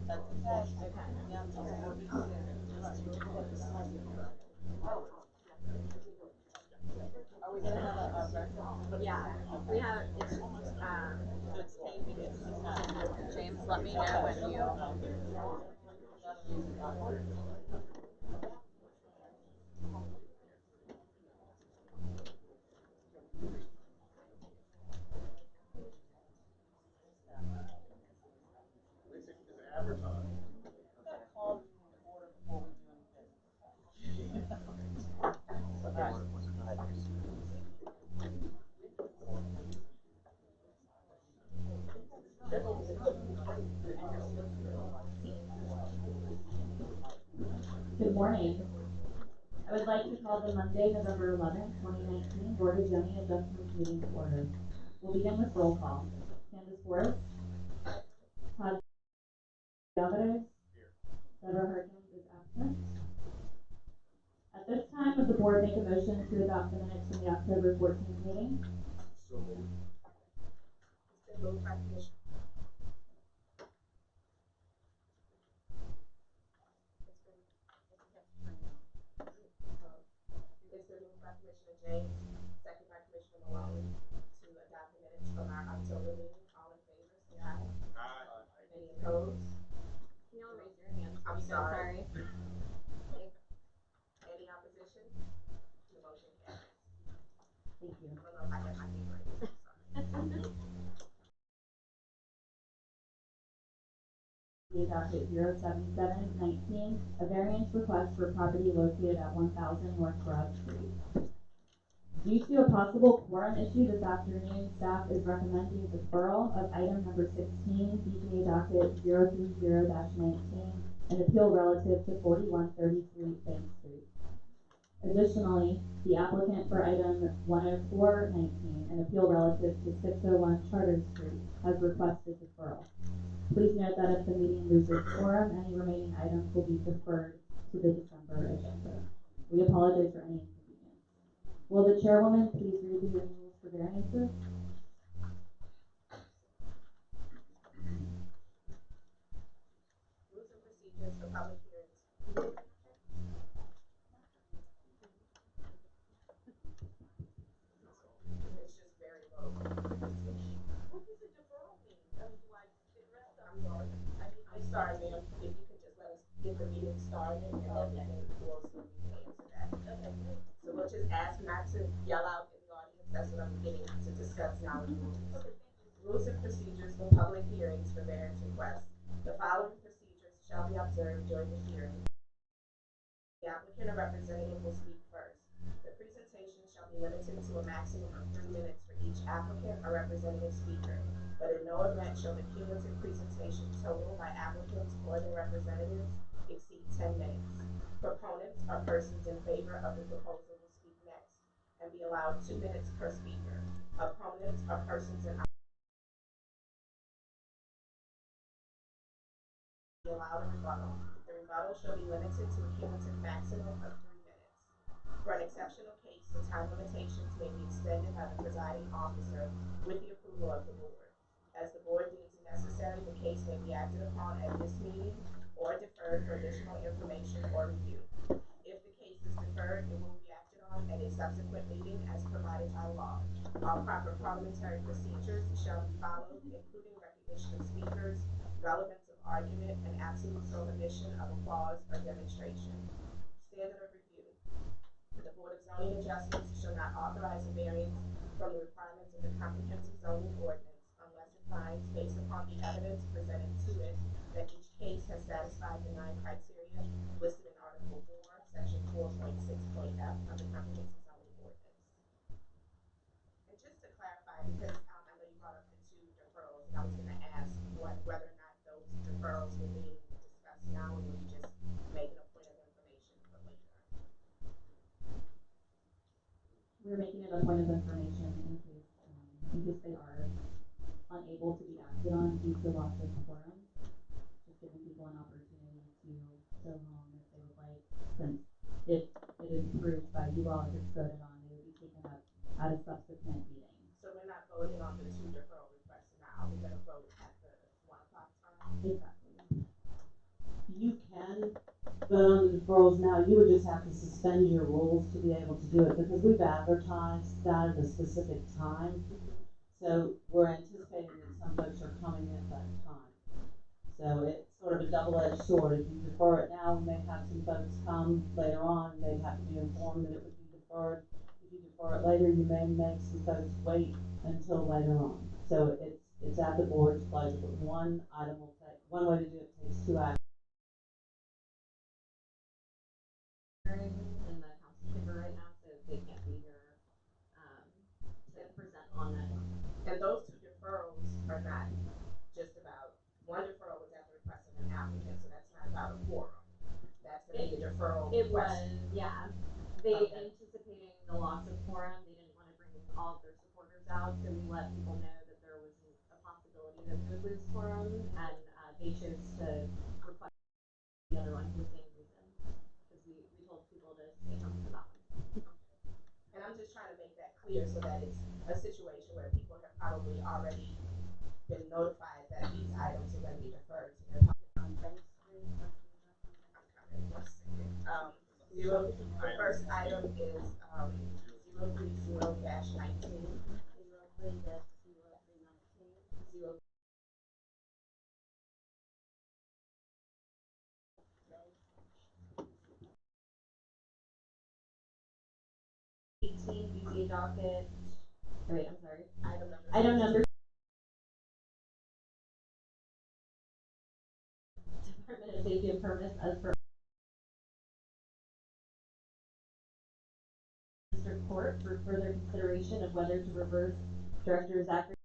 That's okay. Yeah, so we'll be clear. Are we gonna have a record? Yeah, we have, it's, So it's changing at the time. James, let me know when you, Call the order before we do anything. Good morning. I would like to call the Monday, November 11th, 2019 Board of Zoning Adjustments meeting to order. We'll begin with roll call. Candace Forrest, Todd Alvarez, Deborah Harkins is absent. At this time, would the board make a motion to adopt the minutes from the October 14th meeting? it's been moved by Commissioner. It's been moved by Commissioner James, second by Commissioner Maloney, to adopt the minutes from our October meeting. All in favor, say aye. Any opposed? Can y'all raise your hands? I'm sorry. Any opposition? The motion carries. Thank you. I don't know if I have my handwriting. Sorry. Docket 07719, a variance request for property located at 1000 North Broad Street. Due to a possible quorum issue this afternoon, staff is recommending deferral of item number 16, BGA docket 030-19, an appeal relative to 4133 Bank Street. Additionally, the applicant for item 10419, an appeal relative to 601 Charter Street, has requested deferral. Please note that if the meeting loses quorum, any remaining items will be deferred to the December agenda. We apologize for any inconvenience. Will the chairwoman please read the rules for variances? Rules and procedures for public hearings. It's just very low. What does a deferral mean? I mean, do I get rest of? I'm sorry. I'm sorry, ma'am. If you could just let us get the meeting started and then we'll see if we can answer that. Okay. So we'll just ask not to yell out in the audience. That's what I'm beginning to discuss now with rules. Rules and procedures for public hearings for variance requests. The following procedures shall be observed during the hearing. The applicant or representative will speak first. The presentation shall be limited to a maximum of 3 minutes for each applicant or representative speaker, but in no event shall the cumulative presentation total by applicants or their representatives exceed 10 minutes. Proponents or persons in favor of the proposal will speak next and be allowed 2 minutes per speaker. Opponents or persons in be allowed a rebuttal. The rebuttal shall be limited to a cumulative maximum of 3 minutes. For an exceptional case, the time limitations may be extended by the presiding officer with the approval of the board. As the board deems necessary, the case may be acted upon at this meeting or deferred for additional information or review. If the case is deferred, it will be acted on at a subsequent meeting as provided by law. All proper parliamentary procedures shall be followed, including recognition of speakers, relevance of argument, and absolute prohibition of applause or demonstration. Standard of review. The Board of Zoning Adjustments shall not authorize a variance from the requirements of the comprehensive zoning ordinance unless it finds, based upon the evidence presented to it, that each case has satisfied the 9 criteria listed in Article 4, Section 4.6.f of the comprehensive zoning ordinance. And just to clarify, because I know you brought up the 2 deferrals, and I was going to ask whether or not those deferrals were being discussed now, or were you just making a point of information for later? We're making it a point of information in case they are unable to be acted on due to loss of quorum, just giving people an opportunity to go home if they would like, since if it is approved by you all, if it's voted on, it will be taken up at a subsequent meeting. So we're not voting on the 2 deferral requests now. We're going to vote at the 1 o'clock time. Exactly. But on the deferrals now, you would just have to suspend your rules to be able to do it, because we've advertised that at a specific time. So we're anticipating that some folks are coming in at that time. So it's sort of a double-edged sword. If you defer it now, we may have some folks come later on, they'd have to be informed that it would be deferred. If you defer it later, you may make some folks wait until later on. So it's at the board's pleasure, but one way to do it takes two actions. In the council chamber right now, so they can't be here, to present on that. And those two deferrals are not just about, one deferral was at the request of an applicant, so that's not about a quorum. That's gonna be a deferral It request. was, yeah. They, Okay. anticipating the loss of quorum, they didn't wanna bring all of their supporters out, so we let people know that there was a possibility that we would lose quorum, and, they chose to request the other one for the same reason. Cause we told people to stay home for that one. And I'm just trying to make that clear so that it's a situation where people have probably already been notified that these items are gonna be deferred to their the first item is, 030-19. 0. 18 BCA docket, wait, I'm sorry. Item number. Item number. Department of Safety and Permits as per District Court for further consideration of whether to reverse Director Zachary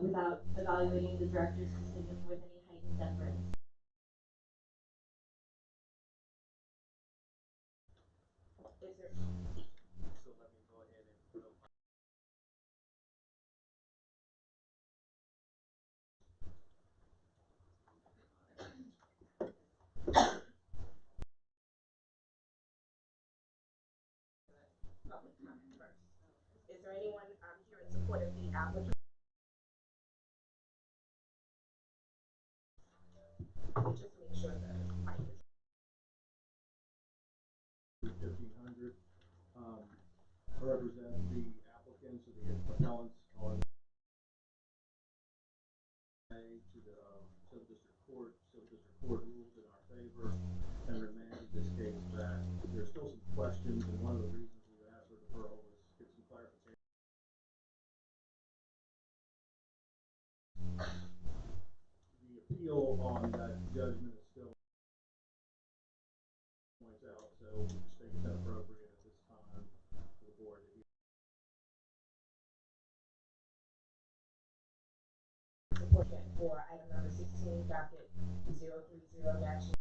without evaluating the director's decision with any heightened deference. Is there, So let me go ahead and put up my. public comment first. Is there anyone, here in support of the applicant? Just make sure that mic is. 1500. I represent the applicants or the appellants on to the Civil District Court. Civil District Court ruled in our favor and remanded this case back. There's still some questions, and one of the reasons we asked for deferral was get some clarification. The appeal on that judgment is still points out, so we just think it's inappropriate at this time for the board to hear. Support for item number 16, docket 030-.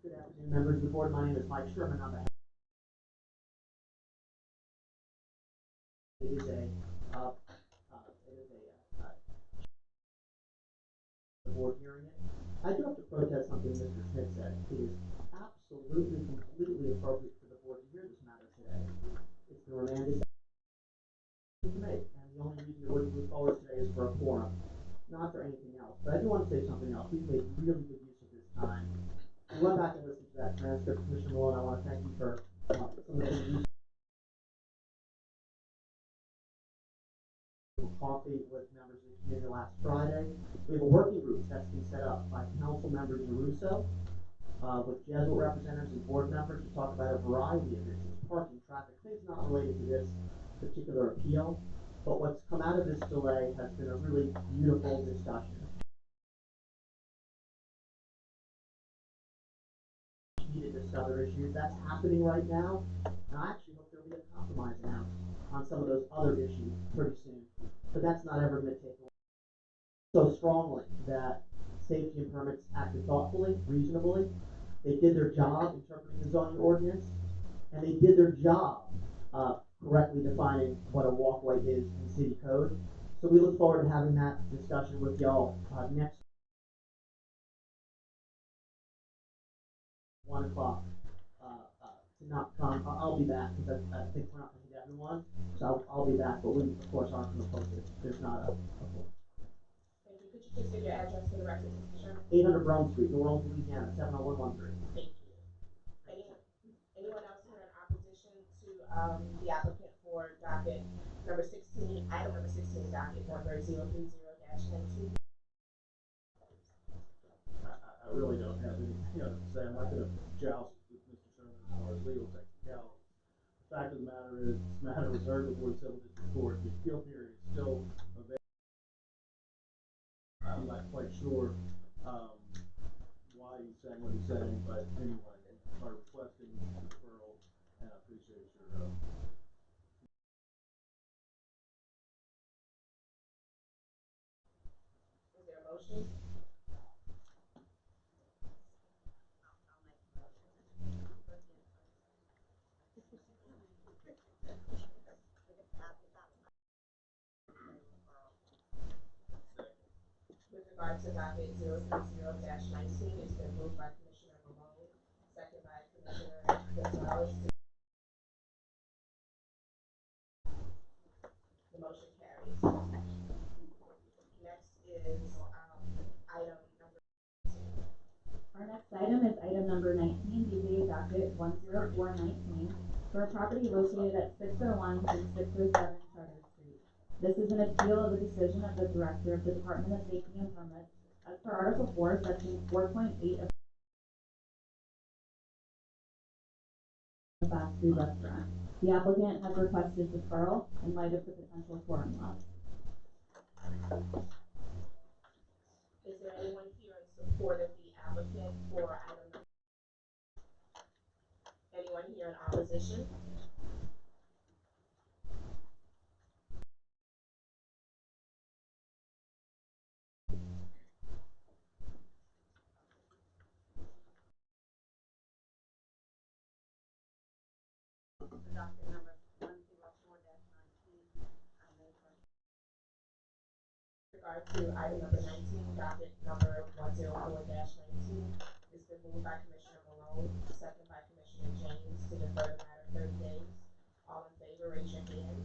Good afternoon, members of the board. My name is Mike Sherman. On behalf it is the board hearing it. I do have to protest something Mr. Smith said. It is absolutely, completely appropriate for the board to hear this matter today. It's been remanded to make, and the only reason it wouldn't move forward today is for a quorum, not for anything else. But I do want to say something else. We've made really good use of this time. We went back and listened to that transcript, Commissioner Malone. I want to thank you for some of the things you coffee with members of the community last Friday. We have a working group that's been set up by Council Member DeRusso, with Jesuit representatives and board members to talk about a variety of issues, parking, traffic, things not related to this particular appeal. But what's come out of this delay has been a really beautiful discussion. Needed to discuss other issues. That's happening right now, and I actually hope there'll be a compromise announced on some of those other issues pretty soon. But that's not ever going to take away so strongly that safety and permits acted thoughtfully, reasonably. They did their job interpreting the zoning ordinance, and they did their job correctly defining what a walkway is in city code. So we look forward to having that discussion with y'all next 1 o'clock not come, I'll be back, because I think we're not gonna get everyone, so I'll be back, but we, of course, aren't gonna post it, there's not a full. Thank you. Could you please give your address for the record, Mr. Sherman? 800 Brown Street, New Orleans, Louisiana, 70113. Thank you. Anyone else here in opposition to, the applicant for docket number 16, item number 16, docket number 030-19? I really don't have anything else to say. I'm not gonna joust with Mr. Sherman as far as legal technicality. The fact of the matter is, this matter was heard before the Civil District Court. The appeal period is still available. I'm not quite sure, why he's saying what he's saying, but anyway, by requesting deferral, and I appreciate your, Is there a motion? With regard to docket 030-19, it's been moved by Commissioner Malone, second by Commissioner Gonzalez. The motion carries. Next is, item number 19. Our next item is item number 19, BZA docket 10419, for a property located at 601 through 607 Charter Street. This is an appeal of the decision of the Director of the Department of Safety and Permits as per Article 4, Section 4.8 of the fast food restaurant. The applicant has requested deferral in light of the potential quorum loss. Is there anyone here in support of the applicant for item? Anyone here in opposition? Docket number 104-19, With regard to item number 19, docket number 104-19, it's been moved by Commissioner Malone, second by Commissioner James, to defer the matter 30 days. All in favor, raise your hand.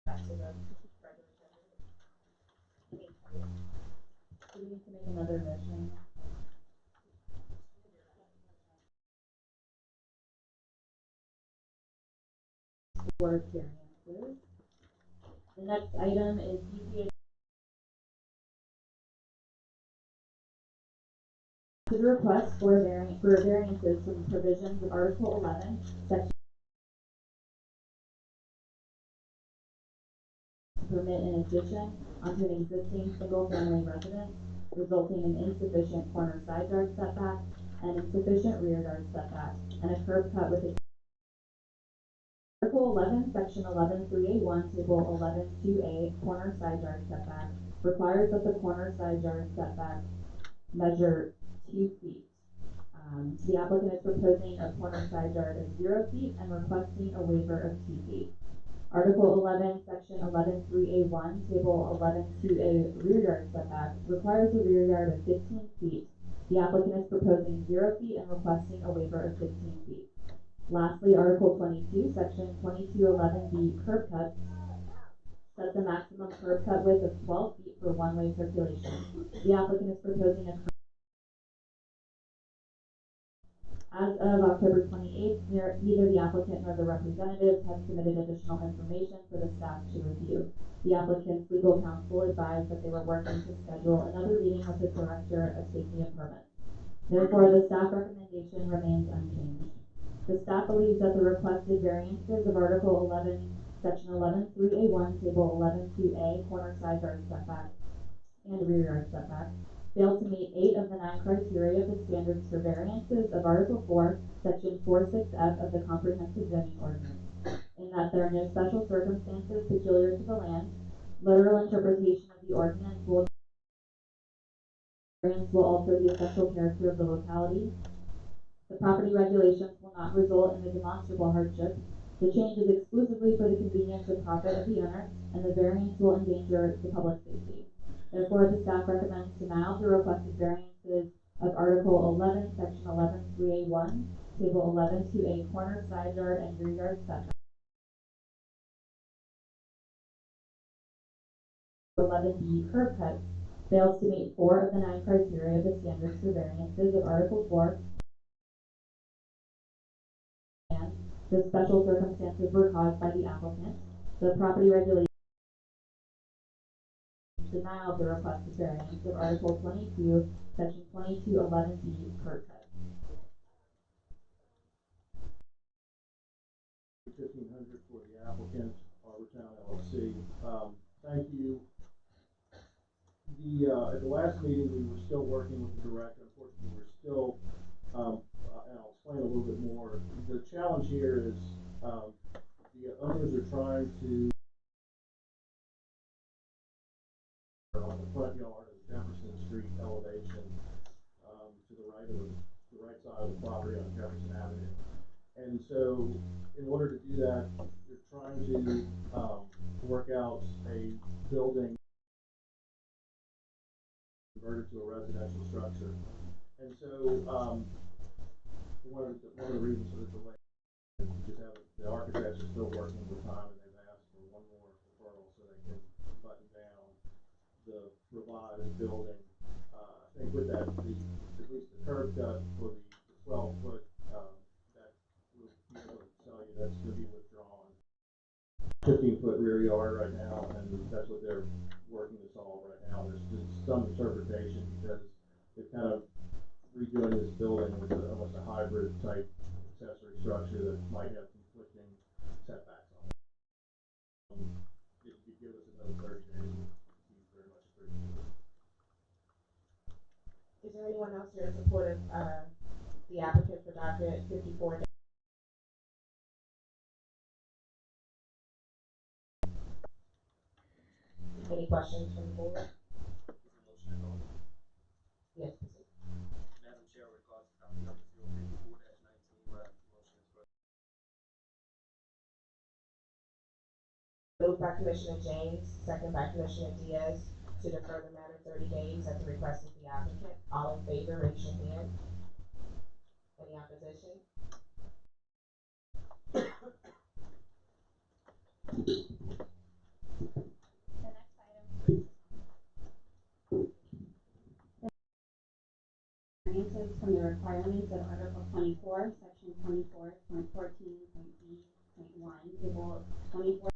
Back to the regular agenda. Thank you. Do we need to make another motion? For variances. The next item is BZA. To the request for variances from provisions of Article 11, Section to permit an addition onto an existing single-family residence, resulting in insufficient corner side yard setback and insufficient rear yard setback, and a curb cut with a Article 11, Section 11.3A1, Table 11.2A, corner side yard setback, requires that the corner side yard setback measure 2 feet. The applicant is proposing a corner side yard of 0 feet and requesting a waiver of 2 feet. Article 11, Section 11.3A1, Table 11.2A, rear yard setback, requires a rear yard of 15 feet. The applicant is proposing 0 feet and requesting a waiver of 15 feet. Lastly, Article 22, Section 2211B, curb cuts, sets a maximum curb cut width of 12 feet for one-way circulation. The applicant is proposing a As of October 28th, neither the applicant nor the representative has submitted additional information for the staff to review. The applicant's legal counsel advised that they were working to schedule another meeting with the Director of Safety and Permits. Therefore, the staff recommendation remains unchanged. The staff believes that the requested variances of Article 11, Section 11.3A1, Table 11.2A, corner side yard setback and rear yard setback, fail to meet 8 of the 9 criteria of the standards for variances of Article 4, Section 46F of the Comprehensive Zoning Ordinance, in that there are no special circumstances peculiar to the land. Literal interpretation of the ordinance will alter the essential character of the locality. The property regulations will not result in a demonstrable hardship. The change is exclusively for the convenience and profit of the owner, and the variance will endanger the public safety. Therefore, the staff recommends denial of the requested variances of Article 11, Section 11.3A1, Table 11.2A, corner, side yard, and rear yard setback. 11B, curb cuts, fails to meet 4 of the 9 criteria of the standards for variances of Article 4, and the special circumstances were caused by the applicant. The property regulation denial of the requested variance of Article 22, Section 2211B, curb cuts. 1500 for the applicant, Arbortown LLC. Thank you. At the last meeting, we were still working with the director. Unfortunately, we're still, and I'll explain a little bit more. The challenge here is, the owners are trying to, on the front yard of Jefferson Street elevation, to the right side of the property on Jefferson Avenue. And so, in order to do that, they're trying to, work out a building converted to a residential structure. And so, one of the reasons for the delay is we just have, the architects are still working overtime, and they've asked for one more referral so they can button down the revised building. I think with that, at least the curb cut for the 12-foot, that we'll be able to tell you that's going to be withdrawn. 15-foot rear yard right now, and that's what they're working to solve right now. There's just some interpretation because they're kind of redoing this building with almost a hybrid type accessory structure that might have conflicting setbacks on it. If you give us another 30 days, we'd be very much appreciated. Is there anyone else here in support of, the applicant for document 54? Any questions from the board? Yes, please. Madam Chair, regards to copy number 054-19, motion is for. Moved by Commissioner James, second by Commissioner Diaz, to defer the matter 30 days at the request of the applicant. All in favor, raise your hand. Any opposition? The next item. Variances from the requirements of Article 24, Section 24.14.b.1, Table 24,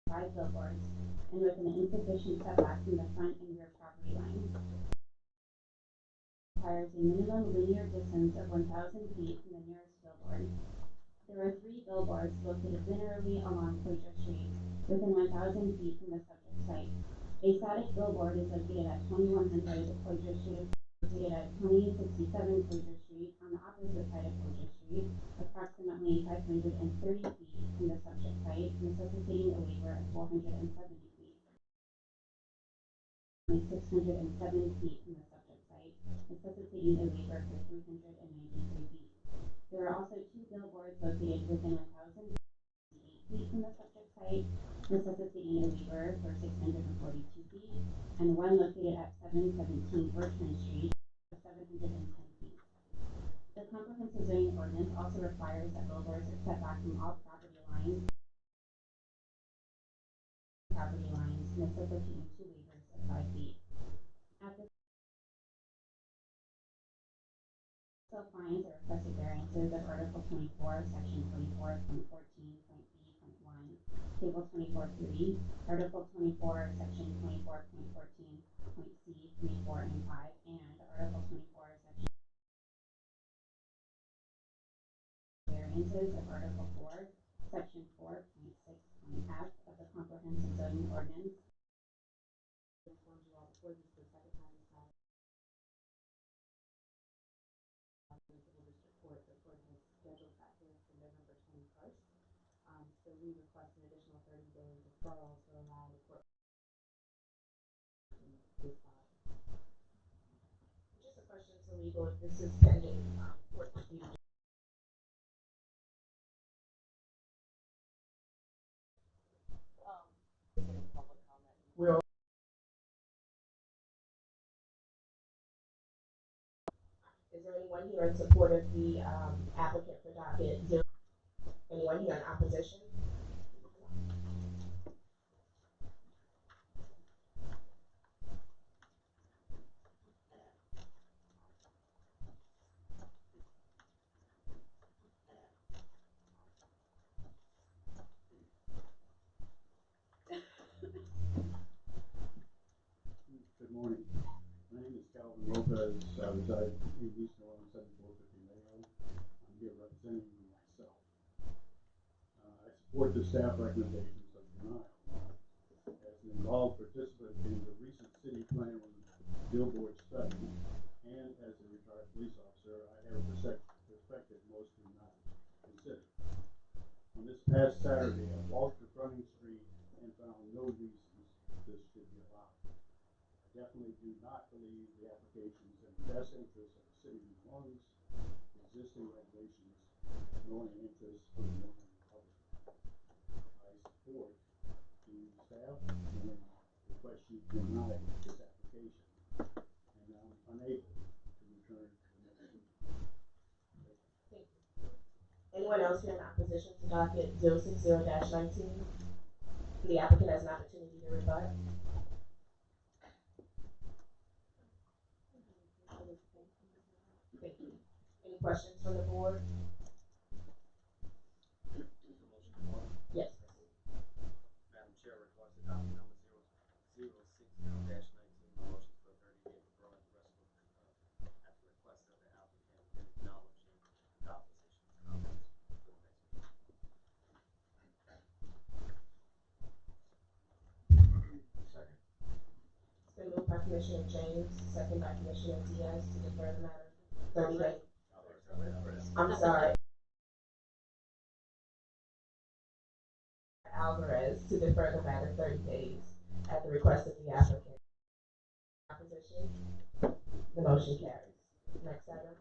5 billboards, and with an insufficient setback from the front and rear property lines. Requires a minimum linear distance of 1,000 feet from the nearest billboard. There are 3 billboards located linearly along Closure Street, within 1,000 feet from the subject site. A static billboard is located at 2100 Closure Street, located at 2067 Closure Street on the opposite side of Closure Street, approximately 530 feet from the subject site, necessitating a waiver of 470 feet. 607 feet from the subject site, necessitating a waiver for 393 feet. There are also 2 billboards located within 1,008 feet from the subject site, necessitating a waiver for 642 feet, and one located at 717 Bertrand Street, 710 feet. The comprehensive zoning ordinance also requires that billboards are set back from all property lines, necessitating 2 waivers of 5 feet. At this fines or requested variances of Article 24, Section 24.14.b.1, Table 24.3, Article 24, Section 24.14.c.3, 4, and 5, and Article 24, Section variances of Article 4, Section 4.6.f of the Comprehensive Zoning Ordinance. Informed you all before this the second time this matter. Civil District Court, the court has scheduled that hearing for November 21st. So we request an additional 30-day deferral to allow the court this file. Just a question to legal, if this is pending, court review. Is there any public comment? We are Anyone here in support of the applicant for docket 0? Anyone here in opposition? Good morning. My name is Calvin Lopez. I reside in East New Orleans, 7450 Mayo. I'm here representing myself. I support the staff recommendations of denial. As an involved participant in the recent city planning billboard study, and as a retired police officer, I have a perspective most do not consider. On this past Saturday, I walked the fronting street and found no reasons this should be allowed. I definitely do not believe the applications in the best interest of the city of New Orleans, existing regulations, nor in interest of the New Orleans public. I support the staff and request you deny this application, and I'm unable to return to the next meeting. Thank you. Anyone else here in opposition to docket 060-19? The applicant has an opportunity to rebut. Thank you. Any questions from the board? Yes. Madam Chair, request docket number 060-19, motion for 30-day withdrawal at the request of the applicant and acknowledging the opposition comments for the next meeting. Second. It's been moved by Commissioner James, second by Commissioner Diaz to defer the matter 30 days. I'm sorry. Alvarez to defer the matter 30 days at the request of the applicant. Opposition? The motion carries. Next item.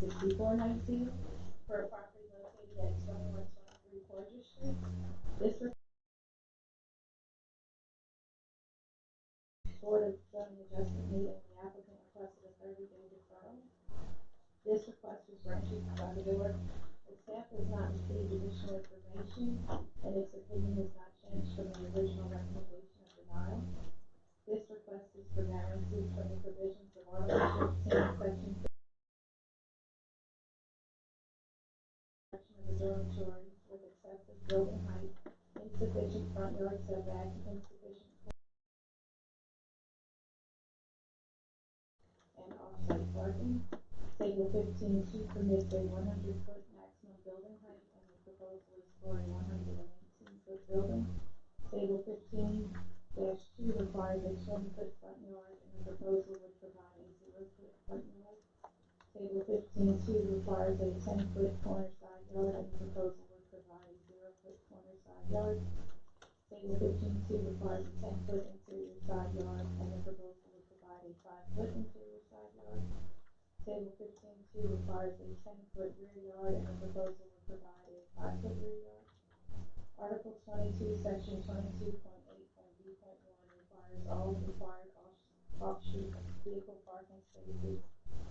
$64.19 for a property located at 2123 Forger Street. This Board of Zoning Adjustment meeting, the applicant requested a 30-day deferral. This request was granted by the board. The staff has not received additional information, and its opinion has not changed from the original recommendation of denial. This request is for variances from the provisions of Article 15, Section 6 of the dormitory with excessive building height, insufficient front yard setback, insufficient and off-site parking. Table 15-2 permits a 100-foot maximum building height, and the proposal is for a 118-foot building. Table 15-2 requires a 20-foot front yard, and the proposal would provide a 0-foot front yard. Table 15-2 requires a 10-foot corner side yard, and the proposal would provide a 0-foot corner side yard. Table 15-2 requires a 10-foot interior side yard, and the proposal would provide a 5-foot interior side yard. Table 15-2 requires a 10-foot rear yard, and the proposal would provide a 5-foot rear yard. Article 22, Section 22.8.b.1 requires all required off-street vehicle parking spaces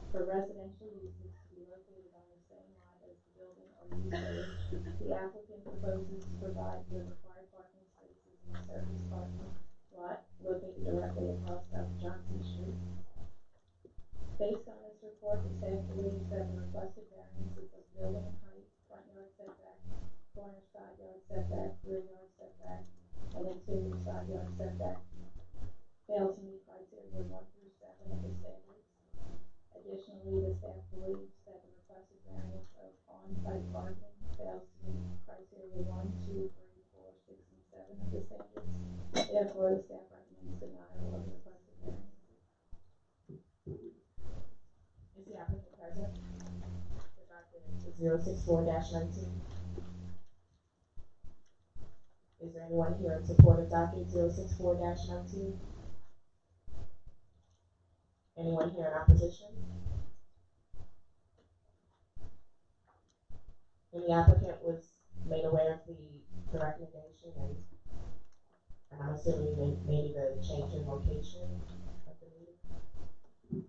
for residential uses to be located on the same lot as the building or use area. The applicant proposes to provide the required parking spaces in the surface parking lot located directly across South Johnson Street. Based on this report, the staff believes that the requested variances of building height, front yard setback, corner side yard setback, rear yard setback, and interior side yard setback fail to meet criteria 1 through 7 of the standards. Additionally, the staff believes that the requested variance of on-site parking fails to meet criteria 1, 2, 3, 4, 6, and 7 of the standards. Therefore, the staff recommends denial of the requested variances. Is the applicant present? The document is 064-19. Is there anyone here in support of docket 064-19? Anyone here in opposition? And the applicant was made aware of the recommendation and I'm assuming maybe the change in location of the meeting?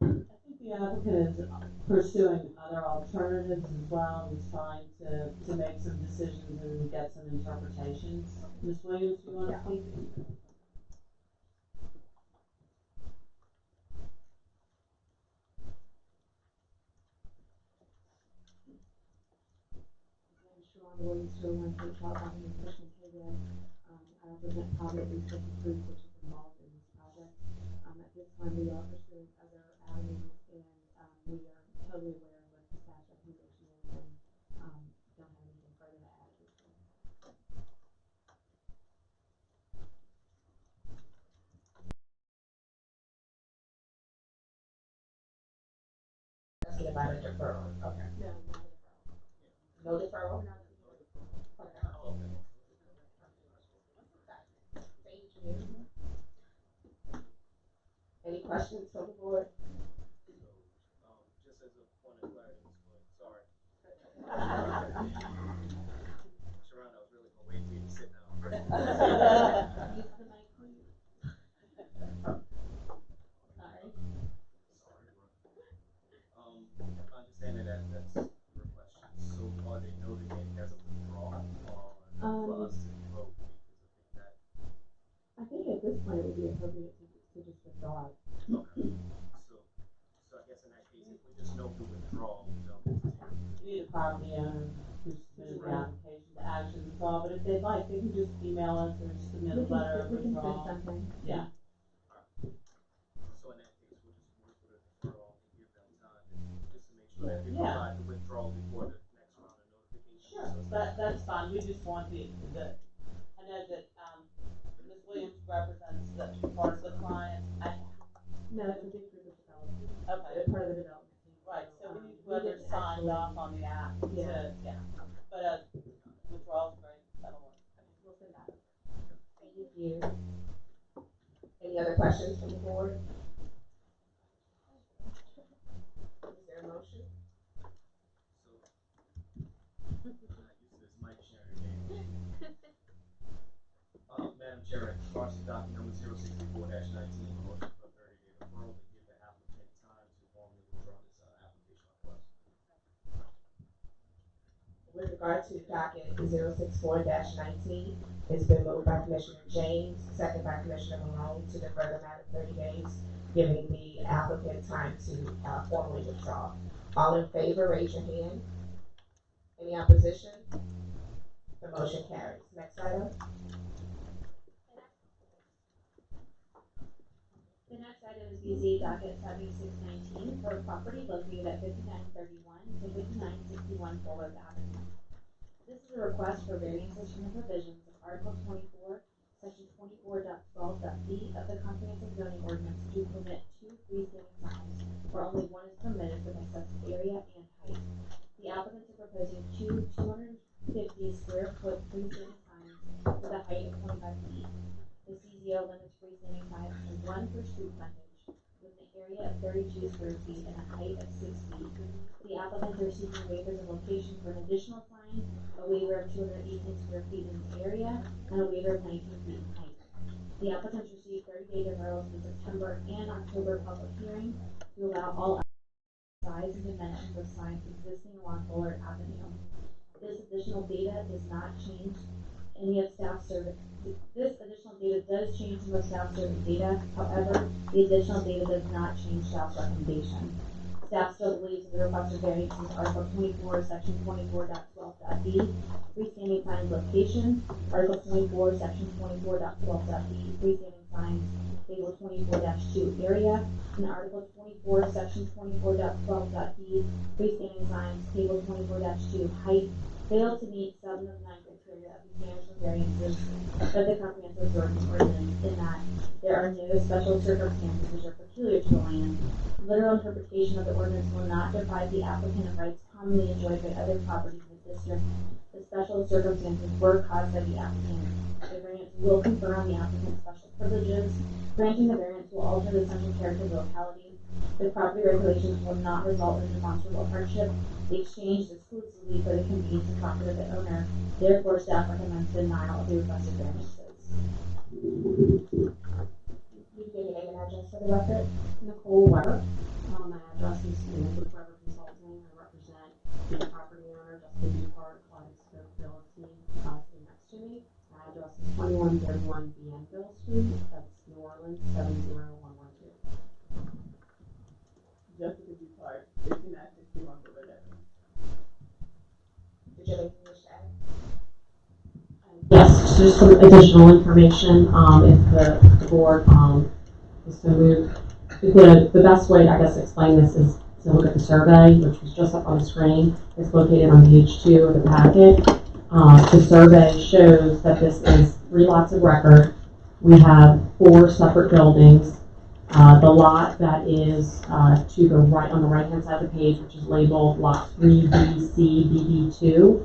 I think the applicant is pursuing other alternatives as well, and is trying to make some decisions and get some interpretations. Ms. Williams, do you want to speak? Sharon Williams, 201 Hotel, I'm in Cushman Hayden. I represent Provident Research Group, which is involved in this project. At this time, we are pursuing other avenues, and we are totally aware of what the staff recommendation is, and don't have anything further to add at this point. Asking about a deferral, okay. No, not a deferral. No deferral? Not a deferral. Okay. Oh, okay. Thank you. Any questions from the board? So, just as a point of clarity, Ms. Williams, sorry. Sharon, I was really gonna wait for you to sit down. Use the mic, please. Sorry. Understanding that that's your question, so are they noting it as a withdrawal for us to vote? Because I think at this point, it would be appropriate to just withdraw it. okay. So I guess in that case, if we just note the withdrawal, we don't continue. You need a property owner who submitted the application to action withdrawal, but if they'd like, they can just email us or submit a letter of We can send withdrawal. something. Yeah. So in that case, we'll just move for the deferral and give them time just to make sure that they Yeah. provide the withdrawal before the next round of notification. Sure, that's fine, we just want I know that, Ms. Williams represents the part of the client, No, it's a big group of developers. okay, It's part of the development team. right, so we need we whoever didn't signed actually- off on the app to, Yeah. yeah, but, withdrawal's great, that'll work. We'll send that over. Thank you. Any other questions from the board? Is there a motion? So, I'm not used to this mic sharing game. Madam Chair, in regards to document number 064-19, motion for 30-day deferral to give the applicant time to formally withdraw this application request. With regard to docket 064-19, it's been moved by Commissioner James, second by Commissioner Malone to defer the matter 30 days, giving the applicant time to formally withdraw. All in favor, raise your hand. Any opposition? The motion carries. Next item. The next item is BZ docket 7619 for a property located at 5931 to 5961 Fuller Avenue. This is a request for variances from the provisions of Article 24, Section 24.12.b of the Comprehensive Zoning Ordinance to permit two freestanding signs, where only one is permitted for excessive area and height. The applicants are proposing two 250 square foot freestanding signs with a height of 25 feet. The CZO limits freestanding signs to one per street frontage with an area of 32 square feet and a height of 6 feet. The applicants are seeking waivers of location for an additional sign, a waiver of 218 square feet in area, and a waiver of 19 feet in height. The applicants received 30-day deferrals in September and October public hearing to allow all size and dimensions of signs existing along Fuller Avenue. This additional data does not change any of staff service. This additional data does change some of staff service data. However, the additional data does not change staff's recommendation. Staff still believes that the requested variance is Article 24, Section 24.12.b, freestanding signs location, Article 24, Section 24.12.b, freestanding signs, Table 24-2 area, and Article 24, Section 24.12.b, freestanding signs, Table 24-2 height, fail to meet 7 of 9 criteria of the standards for variances of the comprehensive zoning ordinance in that there are no special circumstances which are peculiar to the land. Literal interpretation of the ordinance will not deprive the applicant of rights commonly enjoyed by other properties in the district. The special circumstances were caused by the applicant. The variance will confer on the applicant special privileges. Granting the variance will alter the central character of the locality. The property regulations will not result in demonstrable hardship. The exchange is exclusively for the convenience and comfort of the owner. Therefore, staff recommends denial of the requested variances. You give your name and address for the record. Nicole Weber. My address is with Weber Consulting. I represent the property owner, Justin Dupart, Kaleidoscope Realty, sitting next to me. My address is 2131 Bienville Street. That's New Orleans 70112. Jessica Dupart, 5961 Boulevard Avenue. Did you have anything you wish to add? Yes, just some additional information, if the board, is to move. The best way to, I guess, explain this is to look at the survey, which was just up on the screen. It's located on page 2 of the packet. The survey shows that this is 3 lots of record. We have 4 separate buildings. The lot that is to the right, on the right-hand side of the page, which is labeled Lot 3BCBB2,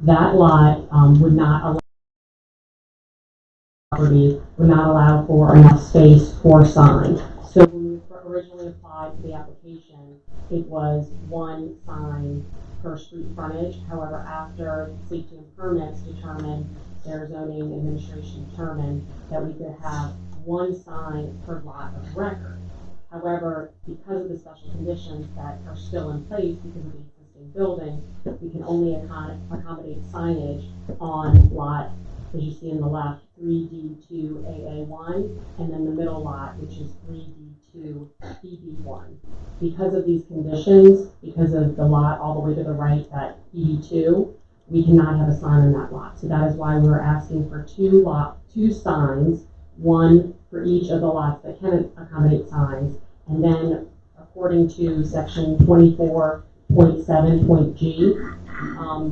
that lot would not allow for enough space for sign. So when we originally applied for the application, it was 1 sign per street frontage. However, after safety and permits determined, their zoning administration determined that we could have 1 sign per lot of record. However, because of the special conditions that are still in place because of the existing building, we can only accommodate signage on lot, as you see in the left, 3D2AA1, and then the middle lot, which is 3D2BB1. Because of these conditions, because of the lot all the way to the right, that BB2, we cannot have a sign on that lot. So that is why we're asking for 2 signs, 1 for each of the lots that can accommodate signs, and then according to section 24.7.g,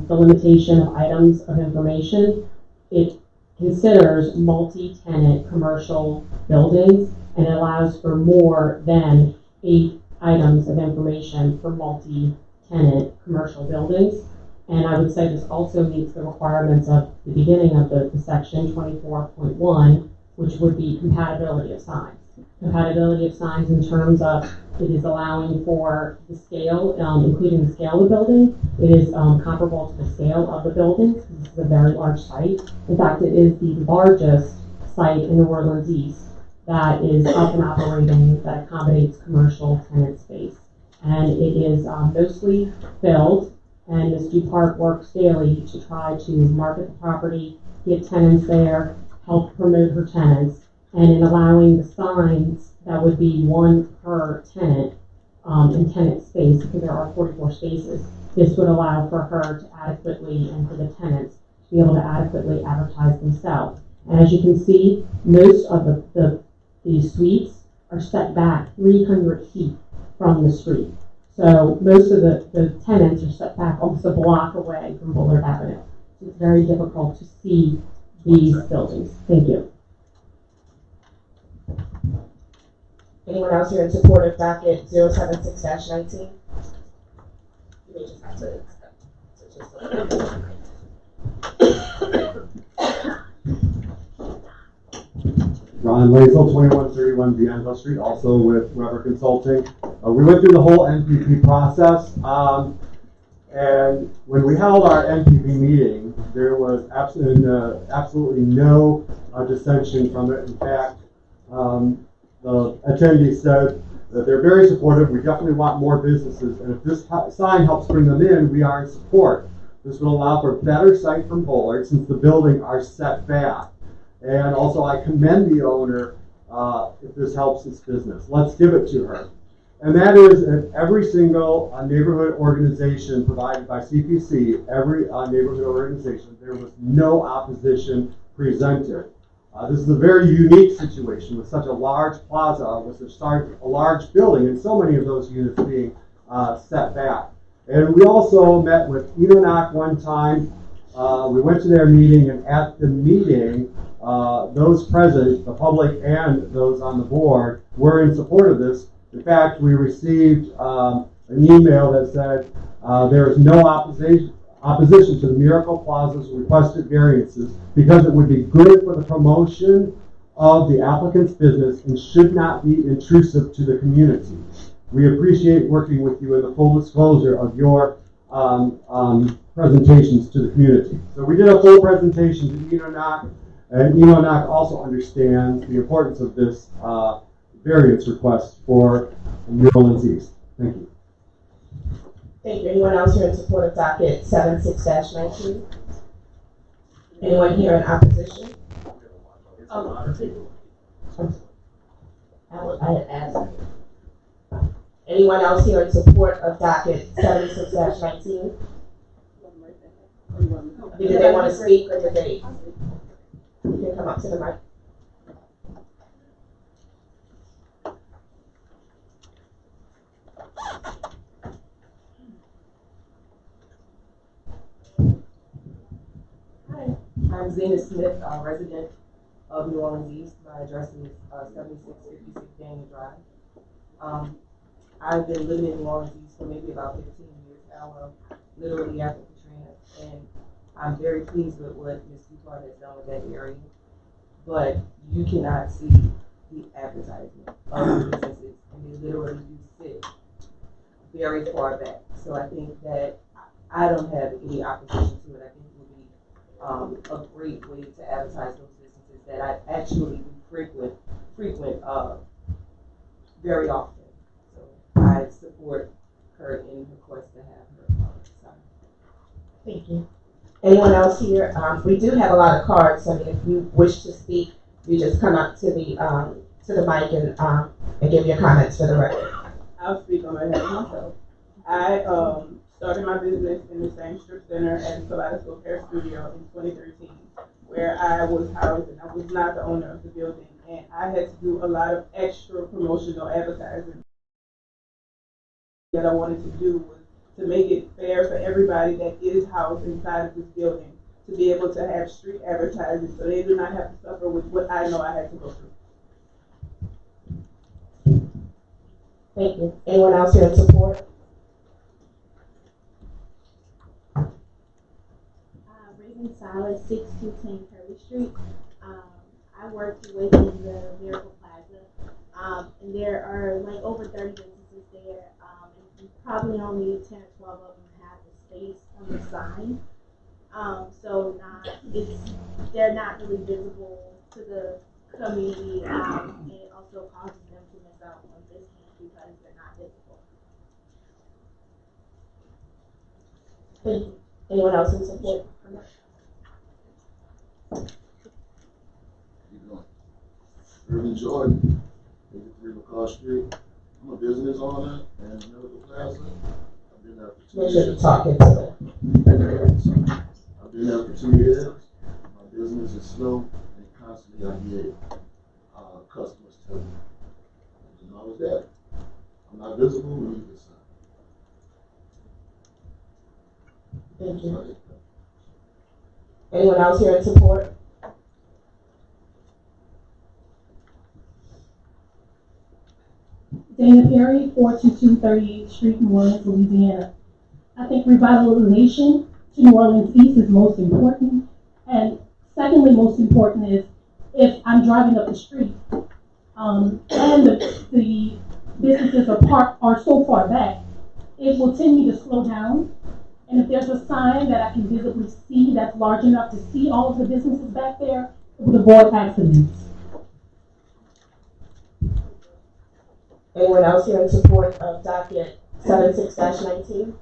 the limitation of items of information, it considers multi-tenant commercial buildings and allows for more than 8 items of information for multi-tenant commercial buildings. And I would say this also meets the requirements of the beginning of the section 24.1, which would be compatibility of signs. Compatibility of signs in terms of it is allowing for the scale, including the scale of the building. It is comparable to the scale of the building. This is a very large site. In fact, it is the largest site in New Orleans East that is up and operating that accommodates commercial tenant space. And it is mostly filled, and Ms. Dupart works daily to try to market the property, get tenants there, help promote her tenants, and in allowing the signs that would be 1 per tenant in tenant space, because there are 44 spaces, this would allow for her to adequately, and for the tenants, to be able to adequately advertise themselves. And as you can see, most of the suites are set back 300 feet from the street. So most of the tenants are set back almost a block away from Bullard Avenue. So it's very difficult to see these buildings. Thank you. Anyone else here in support of docket 076-19? You may just have to Ron Lazel, 2131 Bienville Street, also with Weber Consulting. We went through the whole NPP process, and when we held our NPP meeting, there was absolutely no dissension from it. In fact, the attendees said that they're very supportive. We definitely want more businesses, and if this sign helps bring them in, we are in support. This will allow for a better sight from Bullard since the buildings are set back. And also, I commend the owner if this helps its business. Let's give it to her. And that is at every single neighborhood organization provided by CPC, every neighborhood organization, there was no opposition presented. This is a very unique situation with such a large plaza, with such a large building, and so many of those units being set back. And we also met with Enoch one time. We went to their meeting, and at the meeting, those present, the public and those on the board, were in support of this. In fact, we received an email that said there is no opposition to the Miracle Plaza's requested variances because it would be good for the promotion of the applicant's business and should not be intrusive to the community. We appreciate working with you in the full disclosure of your presentations to the community. So we did a full presentation to Enonoc, and Enonoc also understands the importance of this variance request for New Orleans East. Thank you. Thank you. Anyone else here in support of docket 76-19? Anyone here in opposition? I had asked. Anyone else here in support of docket 76-19? Did they want to speak or did they? You can come up to the mic. Hi, I'm Zena Smith, resident of New Orleans East. My address is 7656 Daniel Drive. I've been living in New Orleans East for maybe about 15 years now, literally after Katrina, and I'm very pleased with what Ms. Dupont has done with that area. But you cannot see the advertisement of the businesses, and they literally do sit very far back. So I think that I don't have any opposition to it. I think it would be a great way to advertise those businesses that I actually do frequent very often. So I support her in her quest to have her sign. Thank you. Anyone else here? We do have a lot of cards. So I mean, if you wish to speak, you just come up to the mic and give your comments for the record. I'll speak on behalf of myself. I started my business in the same strip center as Kaleidoscope Hair Studio in 2013, where I was housed and I was not the owner of the building, and I had to do a lot of extra promotional advertising. That I wanted to do was to make it fair for everybody that is housed inside of this building to be able to have street advertising, so they do not have to suffer with what I know I had to go through. Thank you. Anyone else here in support? Raven Silas, 6210 Curry Street. I work within the Miracle Plaza, and there are like over 30 businesses there, and probably only 10 or 12 of them have the space on the sign. So they're not really visible to the community, and it also causes them to miss out on business because they're not visible. Thank you. Anyone else in support? Irvin Jordan, 83 McCall Street. I'm a business owner in Miracle Plaza. I've been there for 2 Make years. sure you talk into it. I've been there for 2 years. My business is slow, and constantly I get customers telling me, you know, I was there. I'm not visible, we need this sign. Thank you. Anyone else here in support? Dana Perry, 422 38th Street, New Orleans, Louisiana. I think revitalization to New Orleans East is most important. And secondly, most important is if I'm driving up the street and the businesses are so far back, it will tend me to slow down. And if there's a sign that I can visibly see that's large enough to see all of the businesses back there, it would avoid accidents. Anyone else here in support of docket 76-19?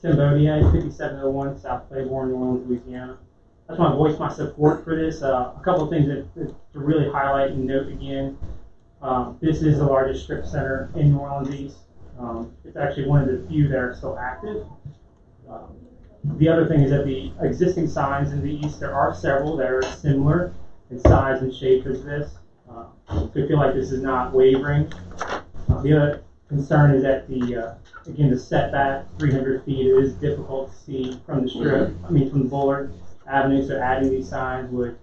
Tim Bodier, 5701 South Claiborne, New Orleans, Louisiana. I just want to voice my support for this. A couple of things to really highlight and note again. This is the largest strip center in New Orleans East. It's actually one of the few that are still active. The other thing is that the existing signs in the east, there are several that are similar in size and shape as this. So I feel like this is not wavering. The other concern is that again, the setback, 300 feet, it is difficult to see from the strip, from the Bullard Avenue, so adding these signs would